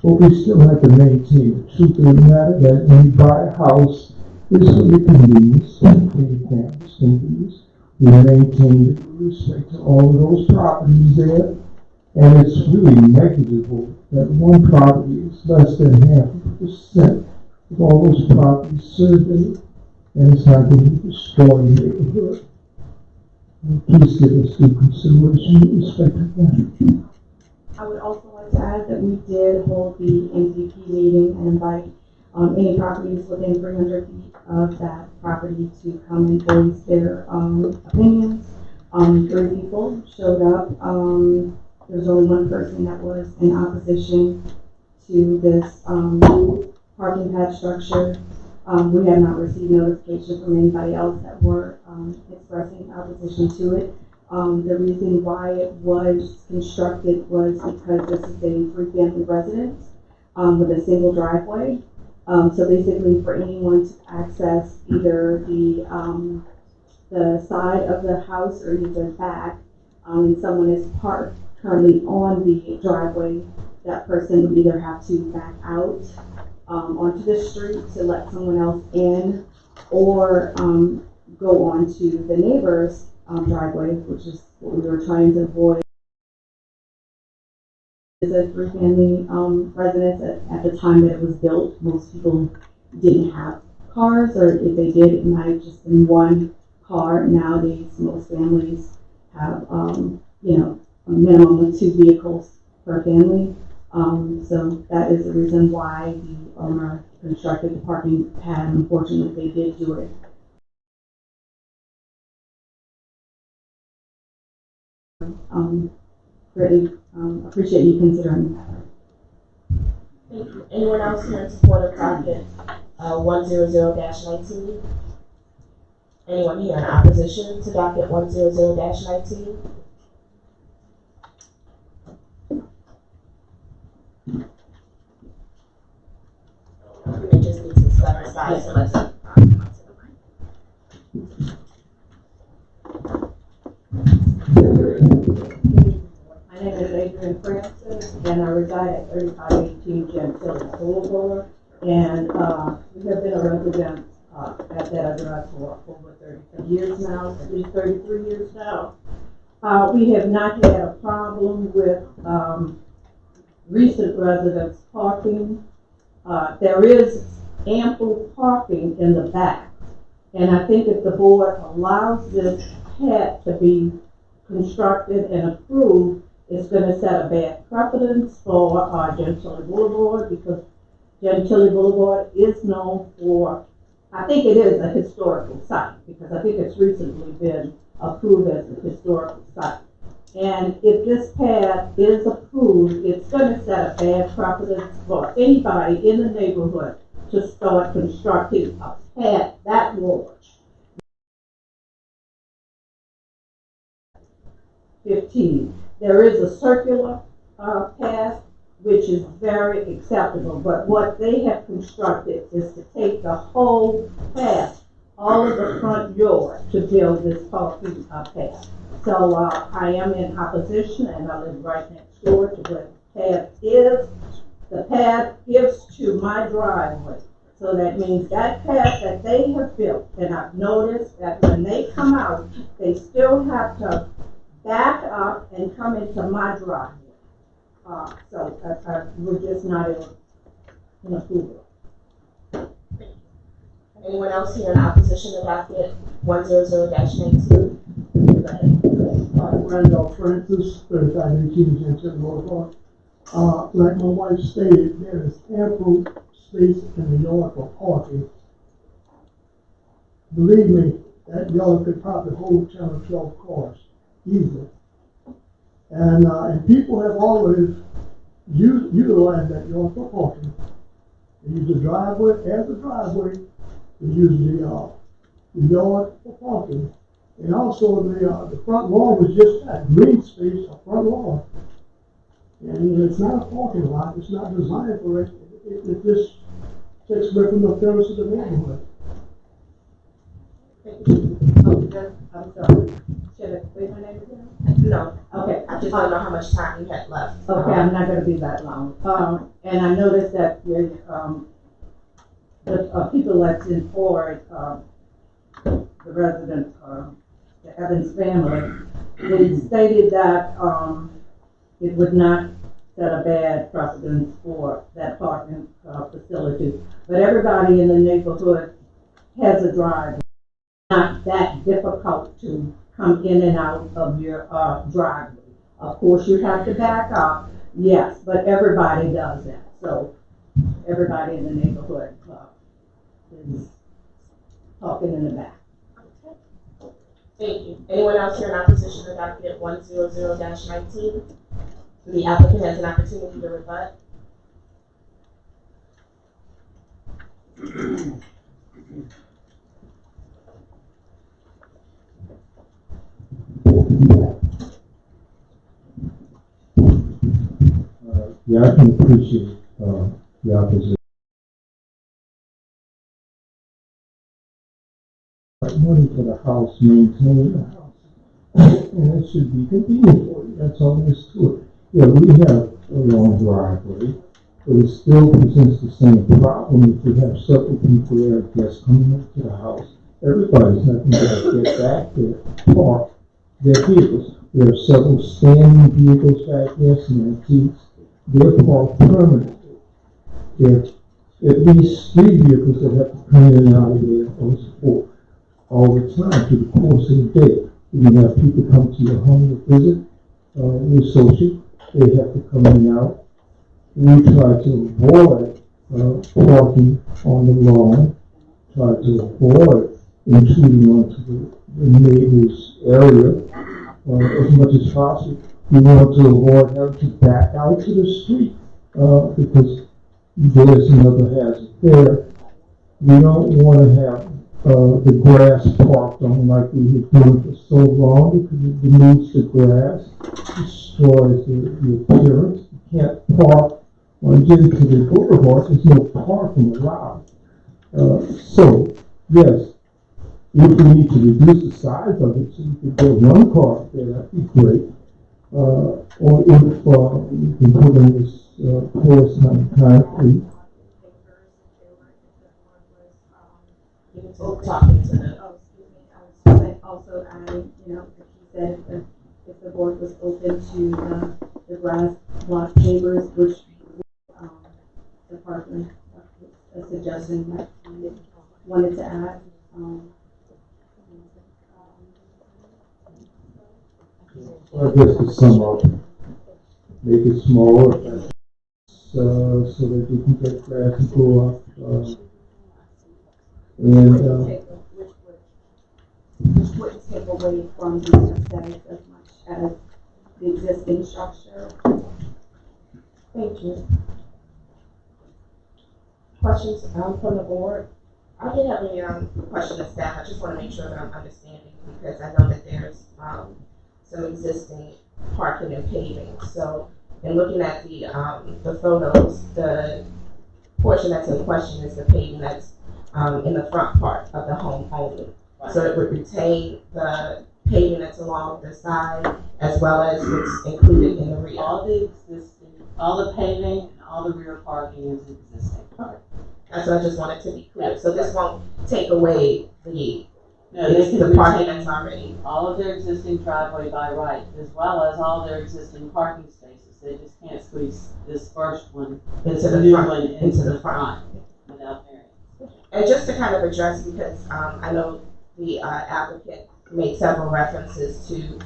we still have to maintain the truth of the matter that when you buy a house, it's for your convenience, and for your family's convenience. We maintain it with respect to all of those properties there, and it's really negligible that one property is less than 0.5% of all those properties surveyed, and it's not going to destroy the neighborhood. Please give us due consideration with respect to that. I would also like to add that we did hold the NPP meeting and invite any properties within 300 feet of that property to come and voice their opinions. 3 people showed up. There's only one person that was in opposition to this new parking pad structure. We have not received notification from anybody else that were expressing opposition to it. The reason why it was constructed was because this is a 3-family residence with a single driveway. So basically, for anyone to access either the side of the house or either back, and someone is parked currently on the driveway, that person would either have to back out onto the street to let someone else in, or go onto the neighbor's driveway, which is what we were trying to avoid. It's a 3-family residence at the time that it was built. Most people didn't have cars, or if they did, it might have just been one car. Nowadays, most families have, a minimum of 2 vehicles per family. So that is the reason why the owner constructed the parking pad. Unfortunately, they did do it. Really appreciate you considering that. Thank you. Anyone else here in support of docket 100-19? Anyone here in opposition to docket 100-19? We just need to step aside and let them come to the mic. My name is Adrian Francis, and I reside at 3518 Gentilly Boulevard. And we have been a resident at that address for over 33 years now, at least 33 years now. We have not had a problem with recent residents parking. There is ample parking in the back. And I think if the board allows this pad to be constructed and approved, it's going to set a bad precedence for Gentilly Boulevard, because Gentilly Boulevard is known for, I think it is a historical site, because I think it's recently been approved as a historical site. And if this pad is approved, it's going to set a bad precedence for anybody in the neighborhood to start constructing a pad that large. 15. There is a circular path, which is very acceptable, but what they have constructed is to take the whole path, all of the front yard, to build this parking path. So I am in opposition, and I live right next door to where the path is. The path gives to my driveway. So that means that path that they have built, and I've noticed that when they come out, they still have to back up and come into my driveway. So we're just not in approval. Anyone else here in opposition to docket 100-19? Randolph Francis, 3518 Jensen Boulevard. Like my wife stated, there is ample space in the yard for parking. Believe me, that yard could probably hold 10 or 12 cars easily. And people have always utilized that yard for parking. They use the driveway as a driveway. They use the yard for parking. And also the front lawn was just that green space, a front lawn. And it's not a parking lot. It's not designed for it. It just takes away from the appearance of the neighborhood. I'm sorry. Should I wait my name again? No. Okay. I just don't know how much time you had left. Okay, I'm not going to be that long. And I noticed that the people that's in Ford, the resident, the Evans family, they stated that it would not set a bad precedent for that parking facility. But everybody in the neighborhood has a driveway. Not that difficult to come in and out of your driveway. Of course, you have to back up, yes, but everybody does that. So everybody in the neighborhood is talking in the back. Thank you. Anyone else here in opposition to docket 100-19? The applicant has an opportunity to rebut. Yeah, I can appreciate the opposition. Money for the house, maintain the house, and it should be convenient for you. That's all there is to it. Yeah, we have a long driveway, but it still presents the same problem if you have several people there, guests coming up to the house. Everybody's not going to get back there, park their vehicles. There are several standing vehicles back there, some antiques. They're parked permanently. There are at least 3 vehicles that have to come in and out of there for all the time through the course of the day. When you have people come to your home to visit, your associate, they have to come in and out. We try to avoid parking on the lawn, try to avoid intruding onto the neighbor's area as much as possible. We want to avoid having to back out to the street because there's another hazard there. We don't want to have the grass parked on like we were doing for so long because it removes the grass, destroys the appearance. You can't park on Gentry Boulevard. There's no parking allowed. So, yes, if we need to reduce the size of it so you could get 1 car there, that'd be great. Or if you can put in this course on concrete. Also, he said if the board was open to the grass block chambers, which the partner a suggestion that he wanted to add. I guess to sum up, make it smaller so that you can get grass and go up. Which would take away from the aesthetics as much as the existing structure. Thank you. Questions from the board? I did have a question of staff. I just want to make sure that I'm understanding because I know that there's some existing parking and paving. So, in looking at the photos, the portion that's in question is the paving that's in the front part of the home only. So it would retain the paving that's along the side as well as what's included in the rear. All the paving and all the rear parking is existing. Okay. And so I just wanted to be clear. So this won't take away the No, they It's can the parking retain that's already. all of their existing driveway by right, as well as all their existing parking spaces. They just can't squeeze this first one, this Into the new front. one into the front without variance. And just to kind of address, because I know the applicant made several references to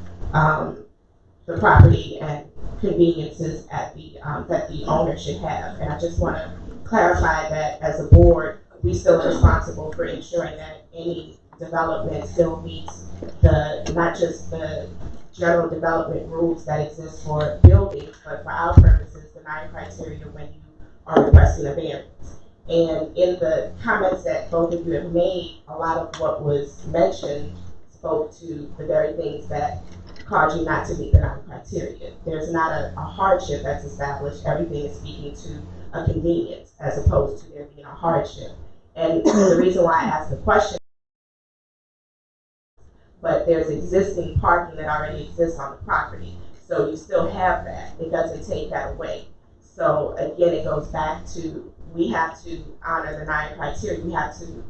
the property and conveniences at the that the owner should have, and I just want to clarify that as a board, we still are responsible for ensuring that any development still meets not just the general development rules that exist for buildings, but for our purposes, the 9 criteria when you are requesting a variance. And in the comments that both of you have made, a lot of what was mentioned spoke to the very things that cause you not to meet the 9 criteria. There's not a hardship that's established. Everything is speaking to a convenience as opposed to there being a hardship. And the reason why I asked the question, but there's existing parking that already exists on the property. So you still have that. It doesn't take that away. So again, it goes back to, we have to honor the 9 criteria. We have to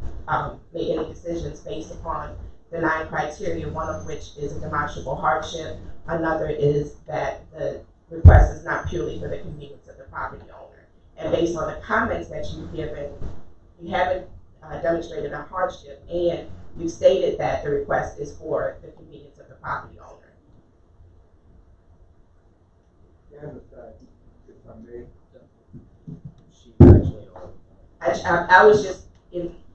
make any decisions based upon the 9 criteria, one of which is a demonstrable hardship. Another is that the request is not purely for the convenience of the property owner. And based on the comments that you've given, you haven't demonstrated a hardship, and you stated that the request is for the convenience of the property owner. I was just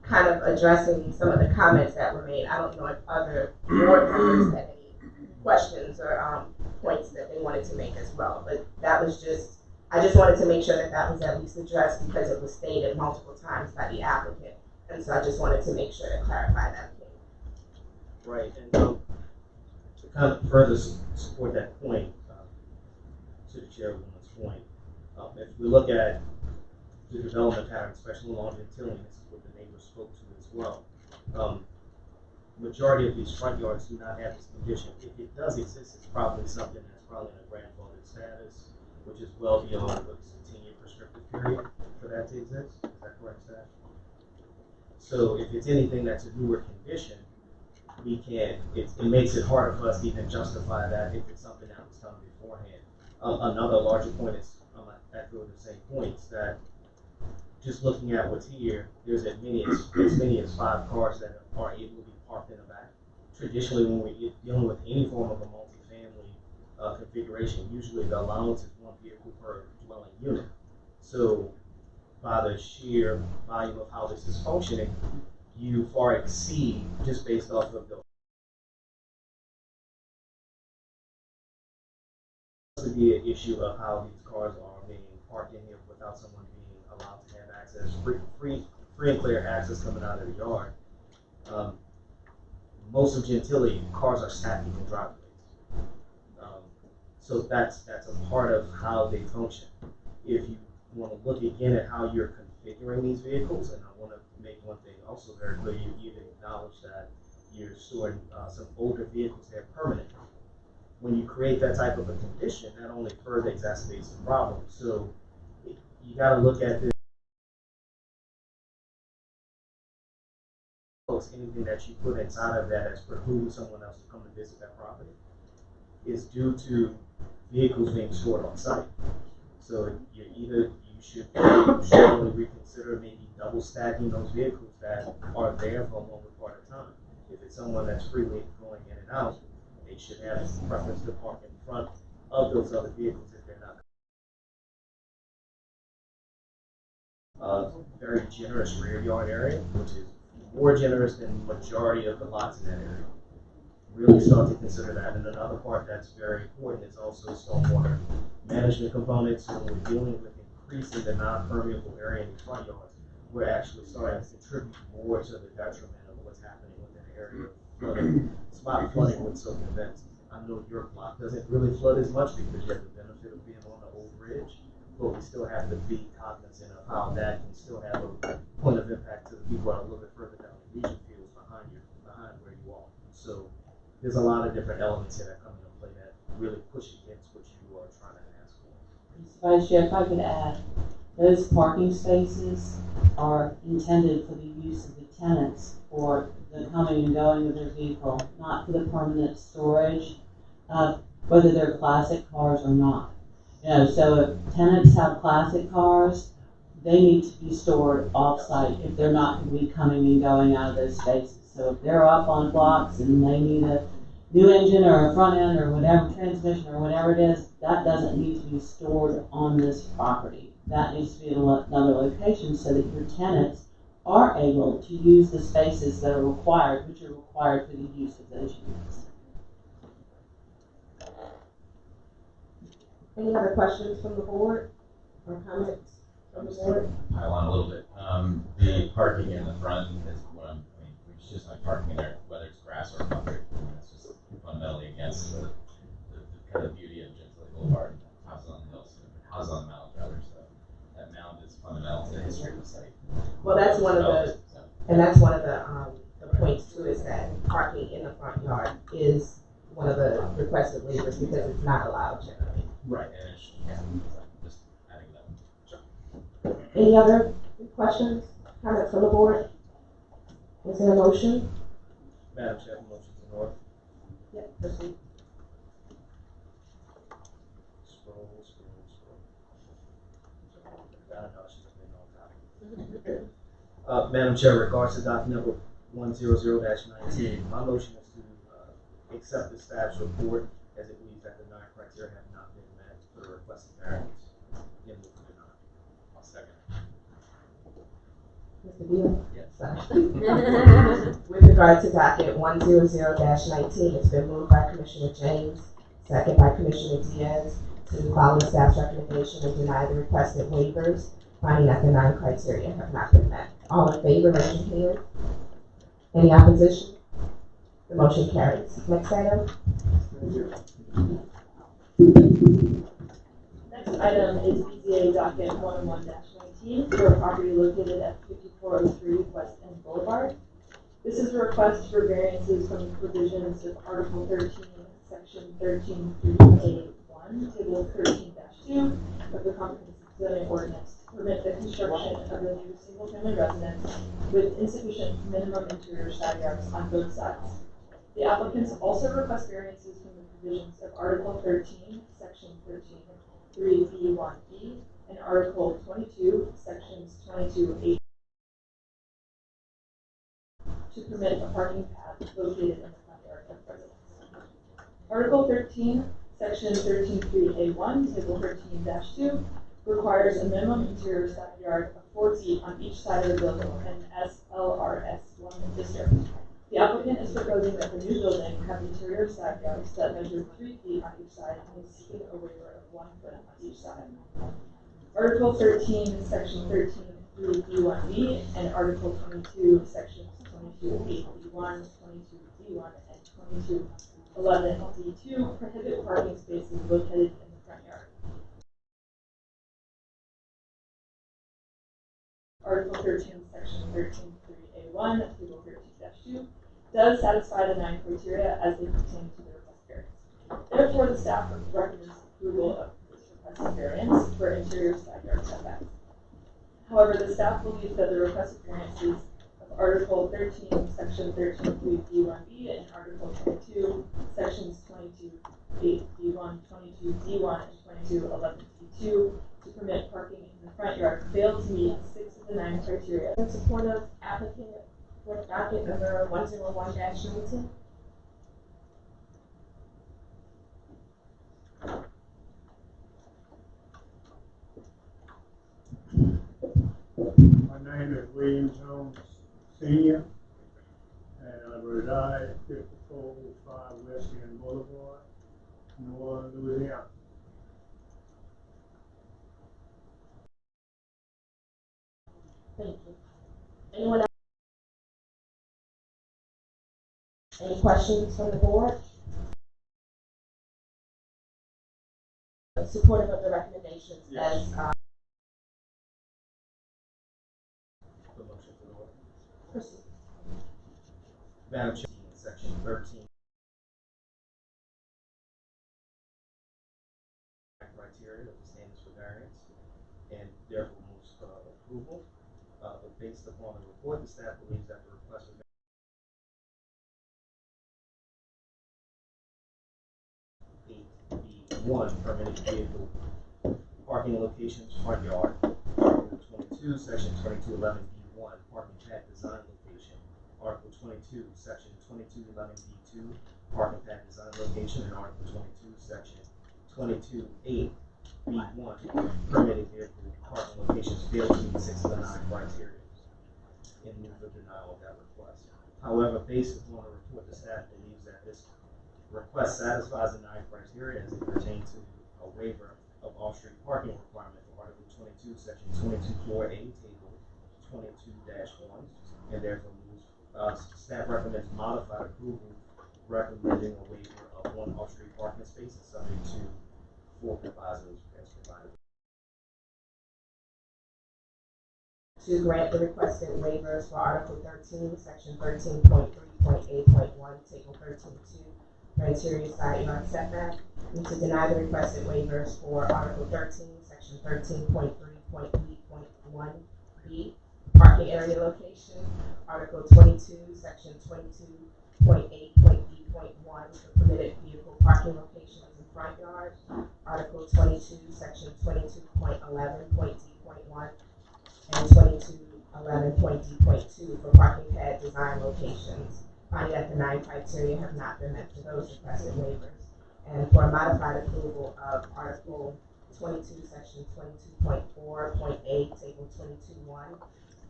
kind of addressing some of the comments that were made. I don't know if other board members had any questions or points that they wanted to make as well, but that was just, I just wanted to make sure that that was at least addressed because it was stated multiple times by the applicant. And so I just wanted to make sure to clarify that. Right, and to kind of further support that point, to the chairwoman's point, if we look at the development pattern, especially along Gentillion, this is what the neighbors spoke to as well. Majority of these front yards do not have this condition. If it does exist, it's probably something that's probably in a grandfathered status, which is well beyond what is a 10-year prescriptive period for that to exist. Is that correct, staff? So if it's anything that's a newer condition, we can't, it makes it harder for us to even justify that if it's something that was done beforehand. Another larger point is, I echo the same points, that just looking at what's here, there's as many as 5 cars that are able to be parked in the back. Traditionally, when we're dealing with any form of a multifamily configuration, usually the allowance is 1 vehicle per dwelling unit. So by the sheer volume of how this is functioning, you far exceed, just based off of the be an issue of how these cars are being parked in here without someone being allowed to have access, free and clear access coming out of the yard. Most of Gentilly, cars are stacked in the driveways. So that's a part of how they function. If you want to look again at how you're configuring these vehicles, and I want to make one thing also very clear, you even acknowledge that you're storing some older vehicles there permanently. When you create that type of a condition, that only further exacerbates the problem. So you got to look at this. Anything that you put inside of that that's precluding someone else to come to visit that property is due to vehicles being stored on site. So you should really reconsider maybe double stacking those vehicles that are there for a longer part of time. If it's someone that's freely going in and out, they should have a preference to park in front of those other vehicles if they're not. Very generous rear yard area, which is more generous than the majority of the lots in that area. Really start to consider that. And another part that's very important is also stormwater management components. So when we're dealing with increasing the non-permeable area in the front yards, we're actually starting to contribute more to the detriment of what's happening within the area of flooding. It's about flooding with soak events. I know your block doesn't really flood as much because you have the benefit of being on the old bridge, but we still have to be cognizant of how that can still have a point of impact to the people that are a little bit further down the region fields behind where you are. So there's a lot of different elements here that come into play that really push against what you are trying to ask for. Vice Chair, if I could add, those parking spaces are intended for the use of the tenants for the coming and going of their vehicle, not for the permanent storage of whether they're classic cars or not. You know, so if tenants have classic cars, they need to be stored off-site if they're not going to be coming and going out of those spaces. So if they're up on blocks and they need a new engine or a front end or whatever, transmission or whatever it is, that doesn't need to be stored on this property. That needs to be at another location so that your tenants are able to use the spaces that are required, which are required for the use of those units. Any other questions from the board or comments from the board? Pile on a little bit. The parking in the front is what it's just like parking in there, whether it's grass or concrete. It's just fundamentally against the kind of beauty of Gentile Boulevard, houses on the hills, houses on the mountain rather. So that mound is fundamental to the history of the site. Well, that's one of the, and that's one of the points too, is that parking in the front yard is one of the requested waivers because it's not allowed generally. Right, and it's just adding that. Sure. Any other questions, comments from the board? Is there a motion? Madam Chair, motion to north. Yep, proceed. Scroll. I don't know, she's been on top. Madam Chair, regards to document number 100-19, my motion is to accept the staff's report as it believes that the 9 criteria have not been met for the requested variance. In the denial. I'll second. Mr. Beal? Yes. Sorry. With regard to docket 100-19, it's been moved by Commissioner James, second by Commissioner Diaz, to follow the staff's recommendation and deny the requested waivers, finding that the 9 criteria have not been met. All in favor, raise your hand. Any opposition? The motion carries. Next item. Next item is BZA docket 101-19 for a property located at 5403 West End Boulevard. This is a request for variances from the provisions of Article 13, Section 13.3A1, Table 13-2 of the Comprehensive Zoning Ordinance to permit the construction of a new single-family residence with insufficient minimum interior side yards on both sides. The applicants also request variances from the provisions of Article 13, Section 13.3B1B, and Article 22, Sections 22.8 to permit a parking path located in the front yard of residence. Article 13, Section 13.3A1, Table 13-2 requires a minimum interior side yard of 4 feet on each side of the building in SLRS1 district. The applicant is proposing that the new building have interior side yards that measure 3 feet on each side and is seeking a waiver of 1 foot on each side. Article 13, Section 13.3B1B, and Article 22, Sections 22.8B1, 22B1, and 22.11B2 prohibit parking spaces located in the front yard. Article 13, Section 13.3A1, Table 13-2 does satisfy the 9 criteria as they pertain to the request variance. Therefore, the staff recommends approval of this requested variance for interior side yard setbacks. However, the staff believes that the requested variances of Article 13, Section 13.3B1B, and Article 22, Sections 22.8B1, 22D1, and 22.11B2 to permit parking in the front yard fail to meet 6 of the 9 criteria. In support of applicant with docket number 101-19. My name is William Jones Sr., and I reside at 5405 West End Boulevard, New Orleans, Louisiana. Thank you. Anyone else? Any questions from the board? Supportive of the recommendations as The motion to north. proceed. Madam Chair, Section 13 criteria of the standards for variance, and therefore moves for approval. The based upon the report, the staff believes that the request was one permitted vehicle parking locations, front yard. Article 22, section 2211B1, parking pad design location. Article 22, section 2211B2, parking pad design location, and Article 22, section 22.8B1, permitted vehicle parking locations fail to meet 6 of the 9 criteria. In move of denial of that request. However, based upon the report, the staff believes that this request satisfies the 9 criteria as it pertains to a waiver of off-street parking requirement for Article 22, Section 22.4A, Table 22-1, and therefore staff recommends modified approval, recommending a waiver of 1 off-street parking space and subject to 4 provisos as provided. To grant the requested waivers for Article 13, Section 13.3.8.1, Table 13.2, criteria side yard setback, and to deny the requested waivers for Article 13, Section 13.3.8.1B, parking area location, Article 22, Section 22.8.B.1, for permitted vehicle parking locations in front yard, Article 22, Section 22.11.D.1, and 2211.D.2 for parking pad design locations, finding that the 9 criteria have not been met for those requested waivers, and for a modified approval of Article 22, Section 22.4.8, Table 22.1,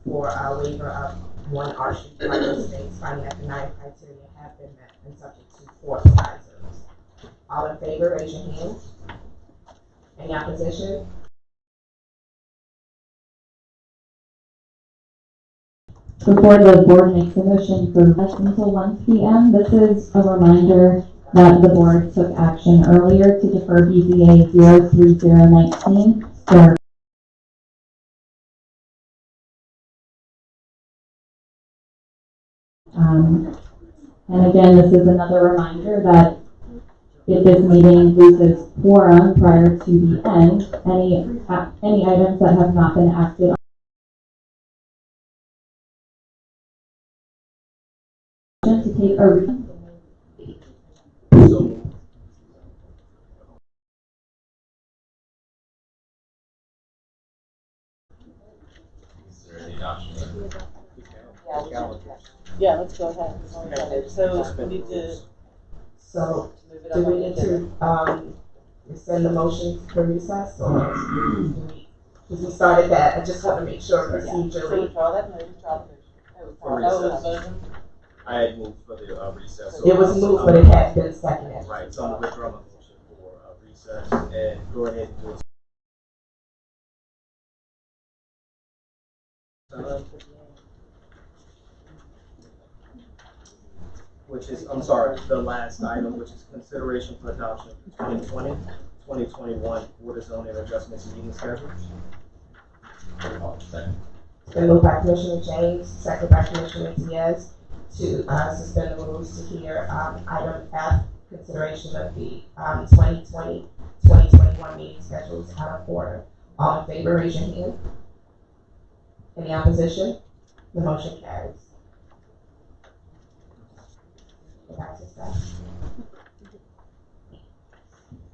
for a waiver of 1 R-Street parking space, finding that the 9 criteria have been met and subject to 4 provisos. All in favor, raise your hand. Any opposition? Before the board makes a motion for us until 1 p.m., this is a reminder that the board took action earlier to defer BZA 03019 for and again, this is another reminder that if this meeting loses quorum prior to the end, any items that have not been acted on to take a Yeah, let's go ahead. So we need to. So do we need to rescind the motion for recess, or because we started that? I just want to make sure procedurally. Withdraw that motion. For recess. I had moved for the recess. It was moved, but it had been seconded. Right, so I'm going to withdraw my motion for recess and go ahead and do it. Which is, I'm sorry, the last item, which is consideration for adoption of 2020-2021 Board of Zoning Adjustments meeting schedule. Second. Been moved by Commissioner James, second by Commissioner Diaz, to suspend the rules to hear item F, consideration of the 2020-2021 meeting schedules out of order. All in favor, raise your hand. Any opposition? The motion carries.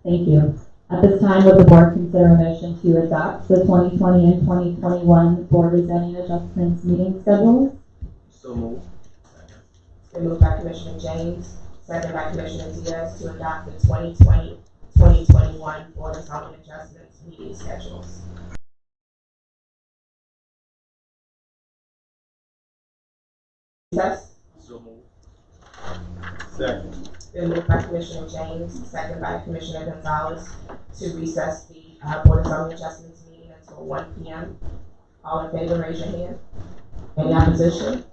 Thank you. At this time, would the board consider a motion to adopt the 2020 and 2021 Board of Zoning Adjustments meeting schedules? So moved. Been moved by Commissioner James, second by Commissioner Diaz, to adopt the 2020-2021 Board of Zoning Adjustments meeting schedules. Recess. So moved. Second. Been moved by Commissioner James, second by Commissioner Gonzalez, to recess the Board of Zoning Adjustments meeting until 1 p.m. All in favor, raise your hand. Any opposition?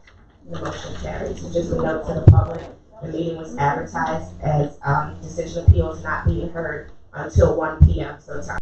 The motion carries. So just a note to the public, the meeting was advertised as decision appeals not being heard until 1 p.m. So time.